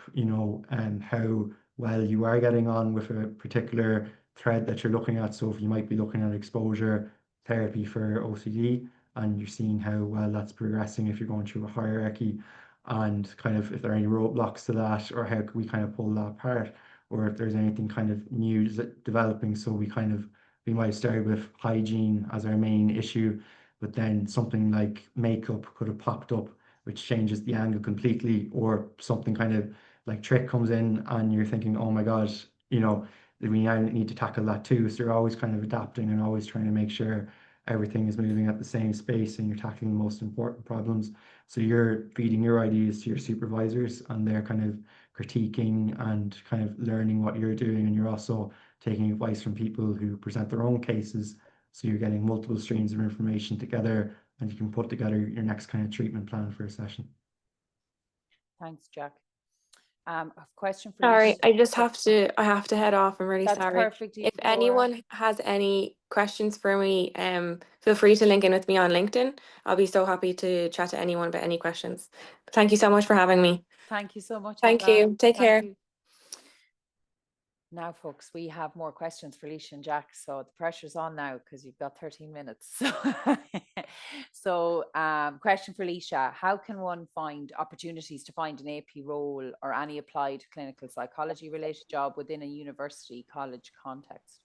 how well you are getting on with a particular thread that you're looking at. So if you might be looking at exposure therapy for OCD, and you're seeing how well that's progressing if you're going through a hierarchy, and kind of if there are any roadblocks to that, or how can we kind of pull that apart, or if there's anything kind of new developing. So we might have started with hygiene as our main issue, but then something like makeup could have popped up, which changes the angle completely, or something kind of like trick comes in and you're thinking, oh my God, we now need to tackle that too. So you're always kind of adapting and always trying to make sure everything is moving at the same space and you're tackling the most important problems. So you're feeding your ideas to your supervisors and they're kind of critiquing and kind of learning what you're doing. And you're also taking advice from people who present their own cases. So you're getting multiple streams of information together and you can put together your next kind of treatment plan for a session. Thanks, Jack. A question for Sorry, Lisa. I have to head off. I'm really That's sorry. perfect. If anyone has any questions for me, feel free to link in with me on LinkedIn. I'll be so happy to chat to anyone about any questions. Thank you so much for having me. Thank you so much. Thank you. Take care. Now, folks, we have more questions for Leisha and Jack, so the pressure's on now because you've got 13 minutes. So, question for Leisha: how can one find opportunities to find an AP role or any applied clinical psychology related job within a university college context?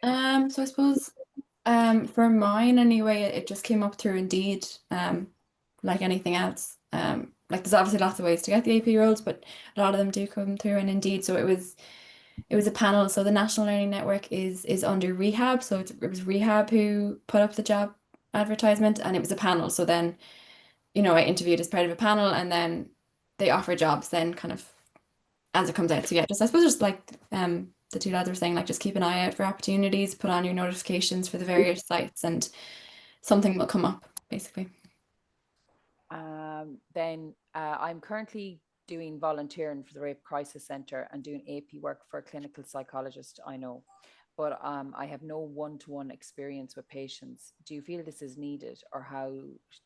So I suppose for mine anyway, it just came up through Indeed, like anything else. Like there's obviously lots of ways to get the AP roles, but a lot of them do come through in Indeed. So it was a panel. So the National Learning Network is under Rehab. So it was Rehab who put up the job advertisement, and it was a panel. So then, I interviewed as part of a panel, and then they offer jobs then kind of as it comes out. So yeah, I suppose just like the two lads were saying, like just keep an eye out for opportunities, put on your notifications for the various sites, and something will come up, basically. Then I'm currently doing volunteering for the Rape Crisis Centre and doing AP work for a clinical psychologist, I know, but I have no one-to-one experience with patients. Do you feel this is needed, or how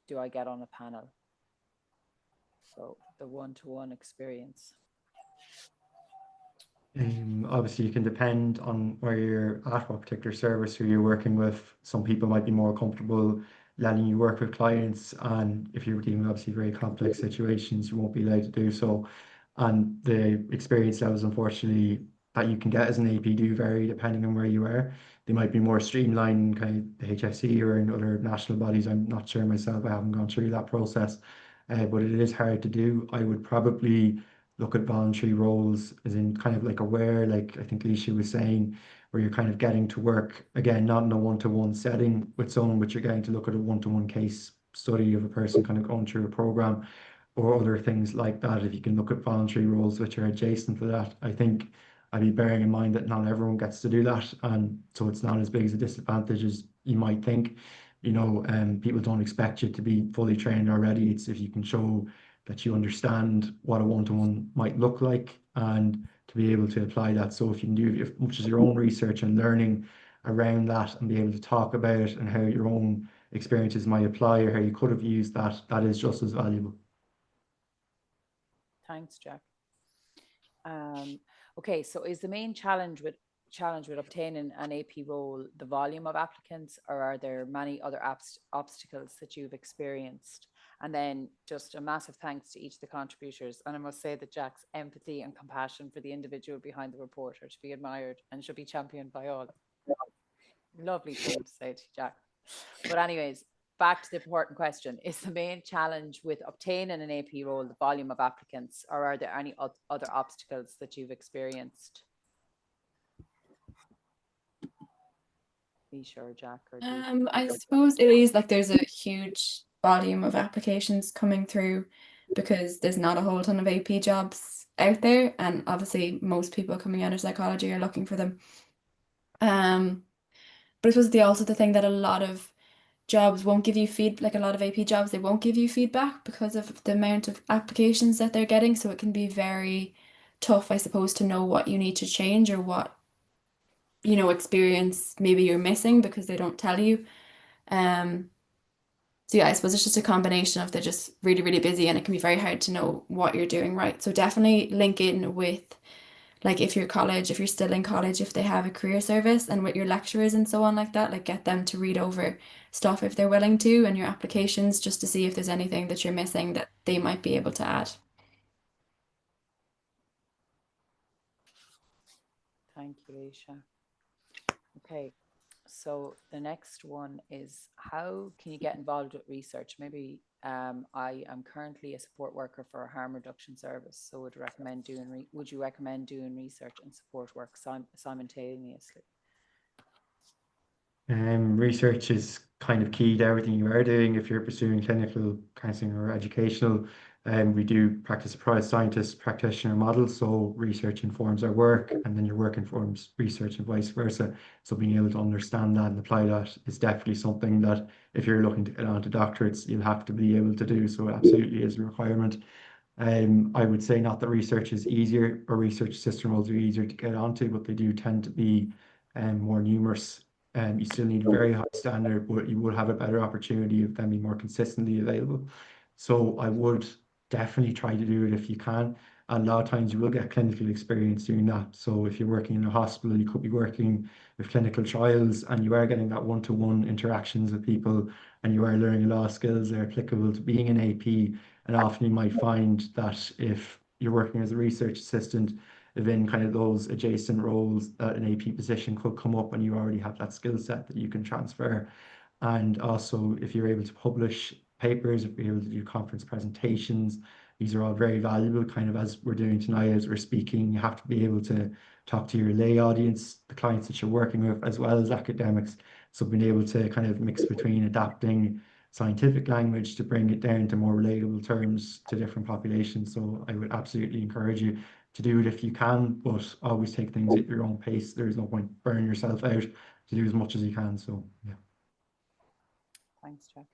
do I get on a panel? So the one-to-one experience. Obviously, you can depend on where you're at, what particular service who you're working with. Some people might be more comfortable letting you work with clients, and if you're dealing with obviously very complex situations, you won't be allowed to do so. And the experience levels, unfortunately, that you can get as an AP do vary depending on where you are. They might be more streamlined, kind of the HSE or in other national bodies. I'm not sure myself. I haven't gone through that process, but it is hard to do. I would probably look at voluntary roles as in kind of like aware, like I think Leisha was saying, where you're kind of getting to work, again, not in a one-to-one setting with someone, but you're getting to look at a one-to-one case study of a person kind of going through a program or other things like that. If you can look at voluntary roles which are adjacent to that, I think I'd be bearing in mind that not everyone gets to do that. And so it's not as big as a disadvantage as you might think. People don't expect you to be fully trained already. It's if you can show that you understand what a one-to-one might look like and to be able to apply that. So if you can do as much as your own research and learning around that and be able to talk about it and how your own experiences might apply or how you could have used that, that is just as valuable. Thanks, Jack. Okay, so is the main challenge with obtaining an AP role the volume of applicants, or are there many other obstacles that you've experienced? And then just a massive thanks to each of the contributors. And I must say that Jack's empathy and compassion for the individual behind the report are to be admired and should be championed by all. Lovely thing to say to you, Jack. But anyways, back to the important question. Is the main challenge with obtaining an AP role the volume of applicants, or are there any other obstacles that you've experienced? Leisha or Jack? Or I suppose it is like there's a huge volume of applications coming through because there's not a whole ton of AP jobs out there, and obviously most people coming out of psychology are looking for them. But it was also the thing that a lot of jobs won't give you like a lot of AP jobs, they won't give you feedback because of the amount of applications that they're getting. So it can be very tough, I suppose, to know what you need to change or what, experience maybe you're missing because they don't tell you. So yeah, I suppose it's just a combination of they're just really, really busy and it can be very hard to know what you're doing right. So definitely link in with, like, if you're still in college, if they have a career service, and with your lecturers and so on like that, like get them to read over stuff if they're willing to, and your applications, just to see if there's anything that you're missing that they might be able to add. Thank you, Aisha. Okay, so the next one is, how can you get involved with research? Maybe I am currently a support worker for a harm reduction service, so would you recommend doing research and support work simultaneously? Research is kind of key to everything you are doing. If you're pursuing clinical counselling or educational, we do practice a prior scientist practitioner model. So research informs our work, and then your work informs research and vice versa. So being able to understand that and apply that is definitely something that if you're looking to get onto doctorates, you'll have to be able to do. So it absolutely is a requirement. I would say not that research is easier or research assistant roles are easier to get onto, but they do tend to be more numerous. You still need a very high standard, but you will have a better opportunity of them being more consistently available. So I would definitely try to do it if you can. And a lot of times you will get clinical experience doing that. So if you're working in a hospital, you could be working with clinical trials and you are getting that one-to-one interactions with people, and you are learning a lot of skills that are applicable to being an AP. And often you might find that if you're working as a research assistant, within kind of those adjacent roles, that an AP position could come up and you already have that skill set that you can transfer. And also, if you're able to publish papers, if you're able to do conference presentations, these are all very valuable, kind of as we're doing tonight, as we're speaking. You have to be able to talk to your lay audience, the clients that you're working with, as well as academics. So being able to kind of mix between adapting scientific language to bring it down to more relatable terms to different populations. So I would absolutely encourage you to do it if you can, but always take things at your own pace. There is no point burning yourself out to do as much as you can. So yeah. Thanks, Jack.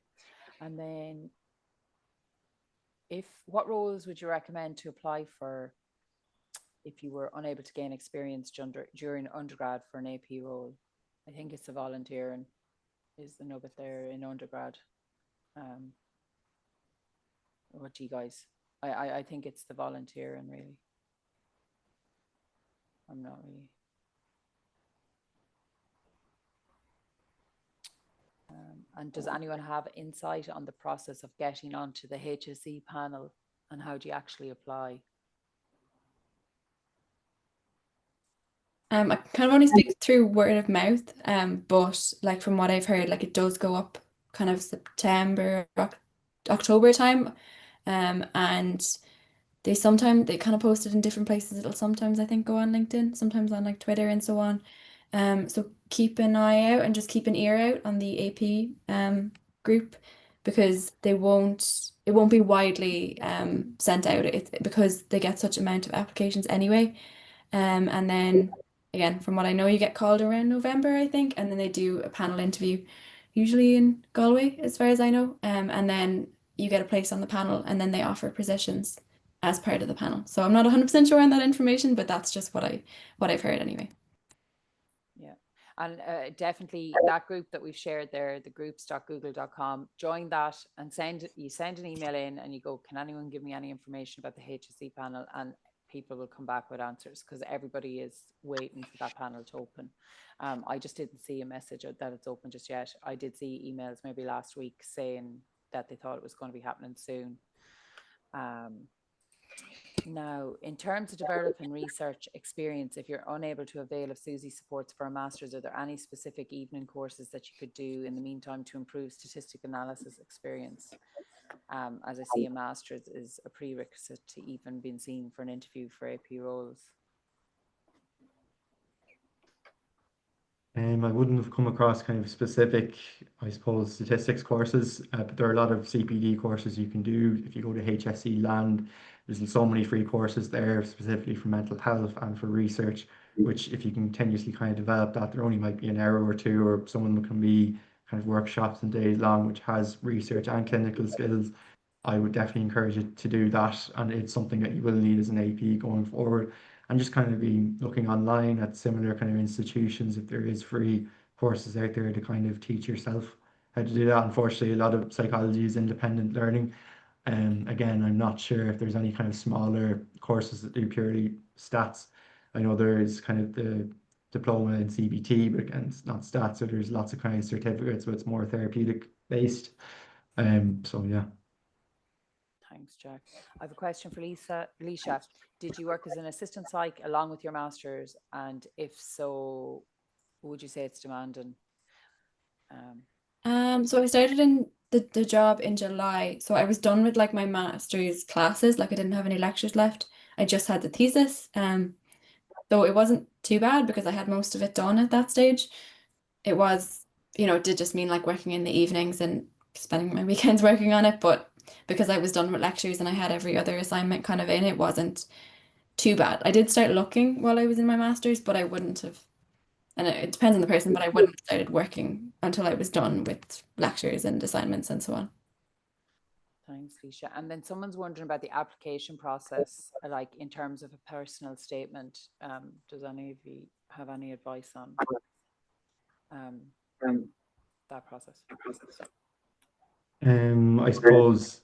And then, what roles would you recommend to apply for if you were unable to gain experience during undergrad for an AP role? I think it's the volunteering is the nugget there in undergrad. What do you guys? I think it's the volunteering, really. I'm not really. And does anyone have insight on the process of getting onto the HSE panel, and how do you actually apply? I kind of only speak through word of mouth, but like from what I've heard, like it does go up kind of September, October time, and they kind of post it in different places. It'll sometimes, I think, go on LinkedIn, sometimes on like Twitter and so on. So keep an eye out and just keep an ear out on the AP group, because it won't be widely sent out. Because they get such amount of applications anyway. And then again, from what I know, you get called around November, I think, and then they do a panel interview, usually in Galway, as far as I know. And then you get a place on the panel, and then they offer positions as part of the panel. So I'm not 100% sure on that information, but that's just what I've heard anyway. Yeah, and definitely that group that we've shared there, the groups.google.com, join that and send an email in and you go, can anyone give me any information about the HSE panel? And people will come back with answers, because everybody is waiting for that panel to open. I just didn't see a message that it's open just yet. I did see emails maybe last week saying that they thought it was going to be happening soon. Now, in terms of developing research experience, if you're unable to avail of Susie supports for a master's, are there any specific evening courses that you could do in the meantime to improve statistical analysis experience? As I see, a master's is a prerequisite to even being seen for an interview for AP roles. I wouldn't have come across kind of specific, I suppose, statistics courses, but there are a lot of CPD courses you can do. If you go to HSE Land, there's so many free courses there, specifically for mental health and for research. which if you continuously kind of develop that, there only might be an hour or two, or someone can be kind of workshops and days long, which has research and clinical skills. I would definitely encourage you to do that, and it's something that you will need as an AP going forward. And just kind of be looking online at similar kind of institutions if there is free courses out there to kind of teach yourself how to do that. Unfortunately, a lot of psychology is independent learning. Again, I'm not sure if there's any kind of smaller courses that do purely stats. I know there is kind of the diploma in CBT, but again, it's not stats, so there's lots of kind of certificates, but it's more therapeutic based. So yeah. Thanks, Jack. I have a question for Leisha, did you work as an assistant psych along with your master's? And if so, would you say it's demanding? So I started in the job in July. So I was done with like my master's classes. Like I didn't have any lectures left. I just had the thesis. Though it wasn't too bad because I had most of it done at that stage. It was, it did just mean like working in the evenings and spending my weekends working on it. But because I was done with lectures and I had every other assignment kind of in, it wasn't too bad. I did start looking while I was in my master's, but I wouldn't have, and it depends on the person, but I wouldn't have started working until I was done with lectures and assignments and so on. Thanks, Leisha. And then someone's wondering about the application process, like in terms of a personal statement. Does any of you have any advice on that process? I suppose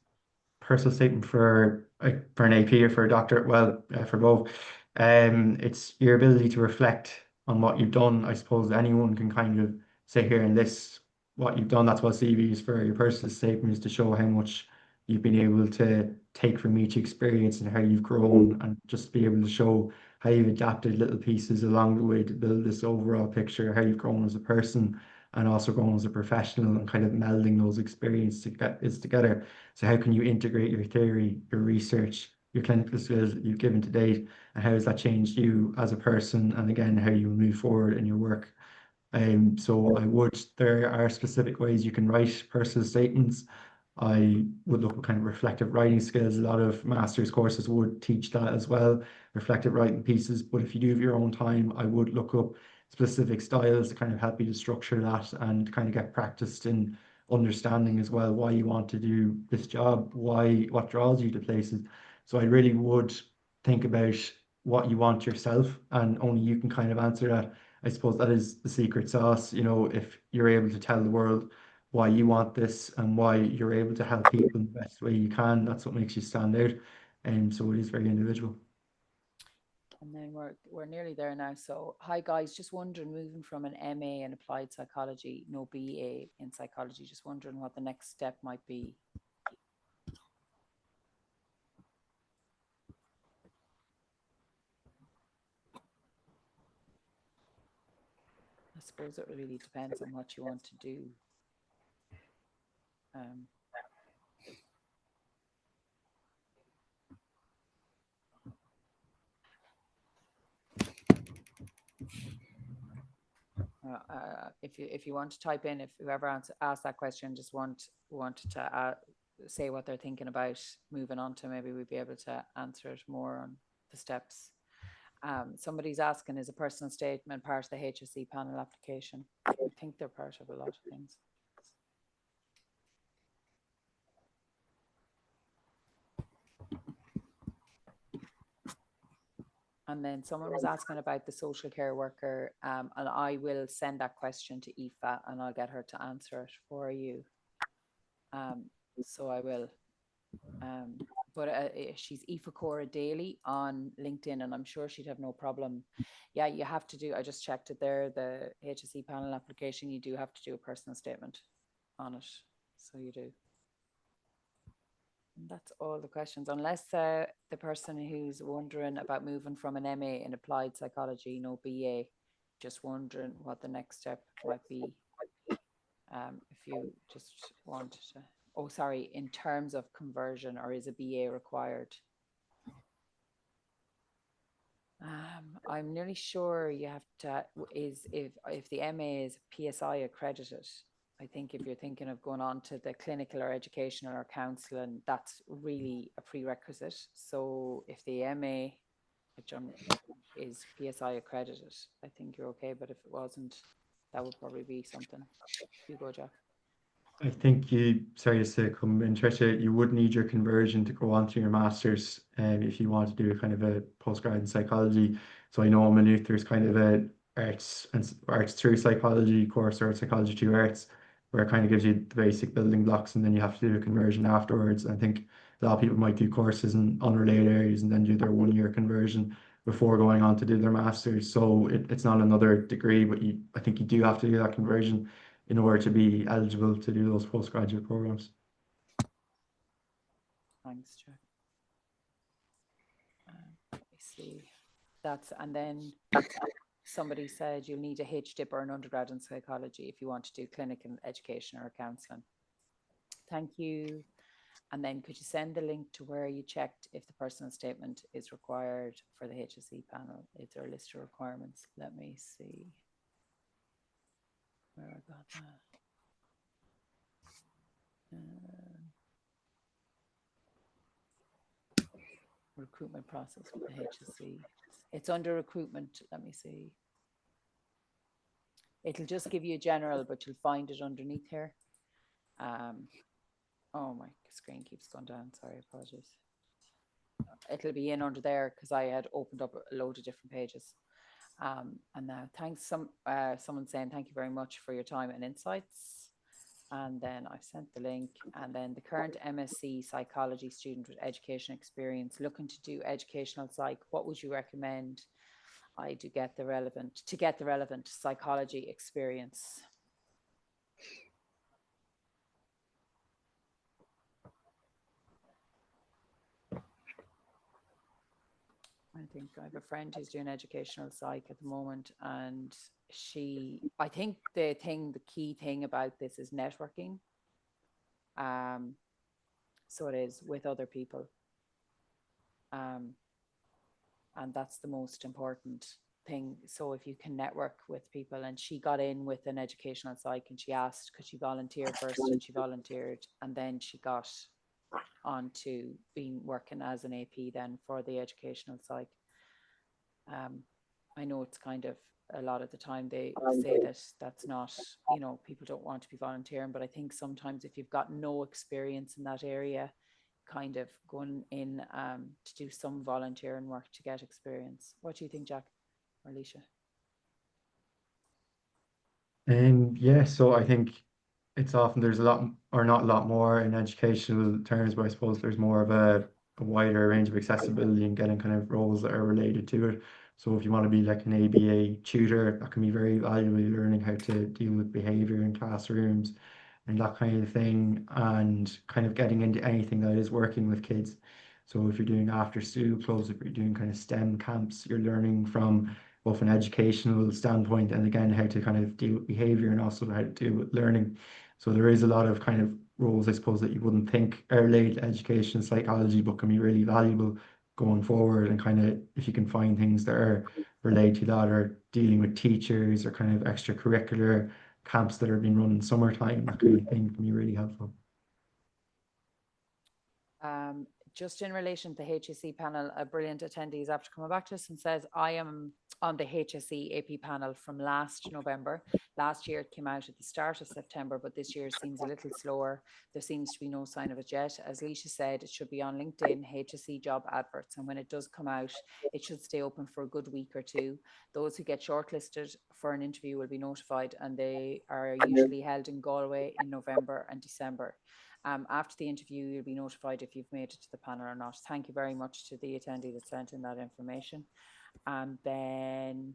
personal statement for an AP or for a doctor, well, for both. It's your ability to reflect on what you've done. I suppose anyone can kind of say here and list what you've done. That's what CV is for. Your personal statement is to show how much you've been able to take from each experience and how you've grown, and just be able to show how you've adapted little pieces along the way to build this overall picture, how you've grown as a person and also grown as a professional, and kind of melding those experiences together. So how can you integrate your theory, your research, your clinical skills that you've given to date, and how has that changed you as a person, and again, how you move forward in your work? So there are specific ways you can write personal statements. I would look at kind of reflective writing skills. A lot of master's courses would teach that as well, reflective writing pieces. But if you do have your own time, I would look up specific styles to kind of help you to structure that and kind of get practiced in understanding as well why you want to do this job, what draws you to places. So I really would think about what you want yourself, and only you can kind of answer that. I suppose that is the secret sauce. If you're able to tell the world why you want this and why you're able to help people in the best way you can, that's what makes you stand out. And so it is very individual. And then we're nearly there now. So hi guys, just wondering, moving from an MA in applied psychology, no BA in psychology, just wondering what the next step might be. I suppose it really depends on what you want to do. If you want to type in, if whoever asked that question just wanted to say what they're thinking about moving on to, maybe we'd be able to answer it more on the steps. Somebody's asking, is a personal statement part of the HSE panel application? I think they're part of a lot of things. And then someone was asking about the social care worker, and I will send that question to Aoife and I'll get her to answer it for you. So I will. But she's Aoife Cora Daly on LinkedIn, and I'm sure she'd have no problem. Yeah, you have to do, I just checked it there, the HSE panel application, you do have to do a personal statement on it. So you do. And that's all the questions, unless the person who's wondering about moving from an MA in applied psychology, no BA, just wondering what the next step might be. If you just want to, oh, sorry, in terms of conversion, or is a BA required? I'm nearly sure you have to, if the MA is PSI accredited. I think if you're thinking of going on to the clinical or educational or counselling, that's really a prerequisite. So if the MA, which is PSI accredited. I think you're okay, but if it wasn't, that would probably be something. You go, Jack. I think you, sorry to come in, Tricia, you would need your conversion to go on to your master's if you want to do kind of a postgrad in psychology. So I know in Maynooth there's kind of a arts through psychology course, or psychology through arts, where it kind of gives you the basic building blocks, and then you have to do a conversion afterwards. I think a lot of people might do courses in unrelated areas and then do their 1 year conversion before going on to do their master's. So it's not another degree, but I think you do have to do that conversion in order to be eligible to do those postgraduate programs. Thanks, Jack. Let me see. And then somebody said you'll need a HDIP or an undergrad in psychology if you want to do clinical education or counselling. Thank you. And then could you send the link to where you checked if the personal statement is required for the HSE panel? Is there a list of requirements? Let me see where I got that. Recruitment process for the HSE. It's under recruitment. Let me see. It'll just give you a general, but you'll find it underneath here. Oh, my screen keeps going down. Sorry, apologies. It'll be in under there because I had opened up a load of different pages. And now thanks. Someone saying thank you very much for your time and insights. And then I've sent the link. And then the current MSc psychology student with education experience looking to do educational psych, what would you recommend I do get the relevant psychology experience? I think I have a friend who's doing educational psych at the moment, and I think the key thing about this is networking. So it is with other people. And that's the most important thing. So if you can network with people, and she got in with an educational psych and she asked, could she volunteer first? And she volunteered, and then she got on to working as an AP then for the educational psych. I know it's kind of a lot of the time they say that that's not, people don't want to be volunteering, but I think sometimes if you've got no experience in that area, kind of going in to do some volunteering work to get experience. What do you think, Jack or Alicia? Yeah, so I think it's often there's a lot, or not a lot more in educational terms, but I suppose there's more of a wider range of accessibility and getting kind of roles that are related to it. So if you want to be like an ABA tutor, that can be very valuable, learning how to deal with behavior in classrooms and that kind of thing, and kind of getting into anything that is working with kids. So if you're doing after school clubs, if you're doing kind of STEM camps, you're learning from both an educational standpoint and again how to kind of deal with behavior and also how to deal with learning. So there is a lot of kind of roles, I suppose, that you wouldn't think are related to education psychology, but can be really valuable going forward. And kind of if you can find things that are related to that, or dealing with teachers, or kind of extracurricular camps that are being run in summertime, that kind of thing can be really helpful. Just in relation to the HSE panel, a brilliant attendee is after coming back to us and says, I am on the HSE AP panel from last November. Last year it came out at the start of September, but this year seems a little slower. There seems to be no sign of it yet. As Leisha said, it should be on LinkedIn, HSE job adverts. And when it does come out, it should stay open for a good week or two. Those who get shortlisted for an interview will be notified, and they are usually held in Galway in November and December. After the interview, you'll be notified if you've made it to the panel or not. Thank you very much to the attendee that sent in that information. And then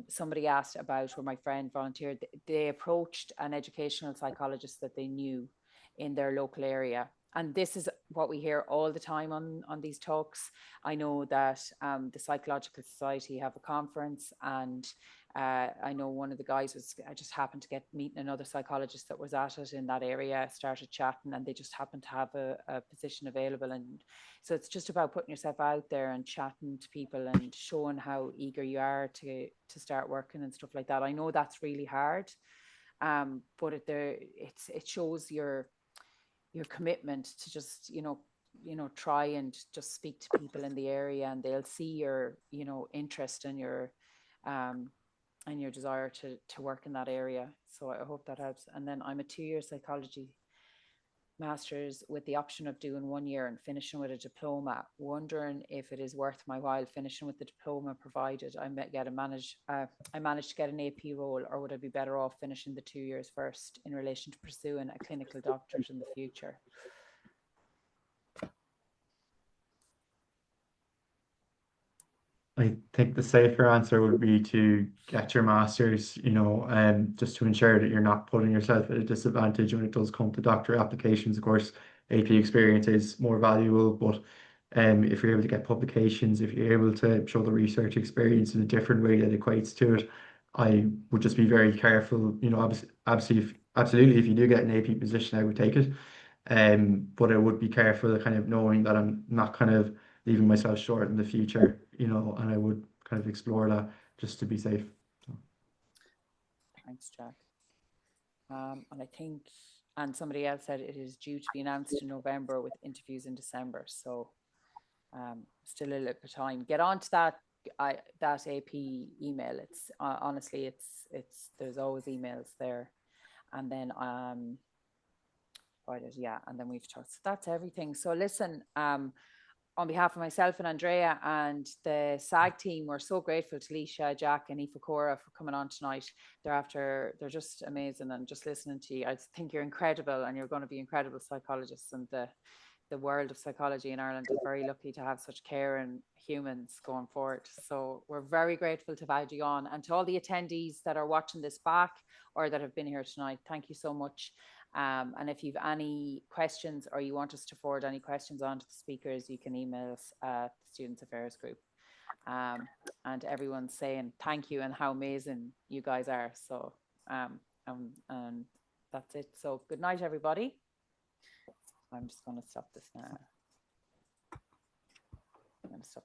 somebody asked about where my friend volunteered. They approached an educational psychologist that they knew in their local area. And this is what we hear all the time on these talks. I know that the Psychological Society have a conference, and I know one of the guys I just happened to meeting another psychologist that was at it in that area, started chatting, and they just happened to have a position available. And so it's just about putting yourself out there and chatting to people and showing how eager you are to start working and stuff like that. I know that's really hard, but it shows your commitment to just, try and just speak to people in the area, and they'll see your, interest and your desire to work in that area. So I hope that helps. And then I'm a 2-year psychology master's with the option of doing 1 year and finishing with a diploma. Wondering if it is worth my while finishing with the diploma, provided I manage to get an AP role, or would I be better off finishing the 2 years first in relation to pursuing a clinical doctorate in the future? I think the safer answer would be to get your master's, just to ensure that you're not putting yourself at a disadvantage when it does come to doctor applications. Of course, AP experience is more valuable, but if you're able to get publications, if you're able to show the research experience in a different way that equates to it, I would just be very careful. Absolutely, if you do get an AP position, I would take it. But I would be careful, kind of knowing that I'm not kind of leaving myself short in the future, and I would kind of explore that just to be safe. So. Thanks, Jack. And somebody else said it is due to be announced in November with interviews in December. So still a little bit of time. Get on to that AP email. It's honestly, it's there's always emails there. And then and then we've talked. So that's everything. So listen, on behalf of myself and Andrea and the SAG team, we're so grateful to Leisha, Jack and Aoife Cora for coming on tonight. They're just amazing, and just listening to you, I think you're incredible, and you're going to be incredible psychologists, and the world of psychology in Ireland is very lucky to have such caring humans going forward. So we're very grateful to have had you on, and to all the attendees that are watching this back or that have been here tonight, thank you so much. And if you've any questions, or you want us to forward any questions on to the speakers, you can email us at the Students Affairs Group. And everyone's saying thank you and how amazing you guys are. So and that's it. So good night, everybody. I'm just going to stop this now. I'm going to stop the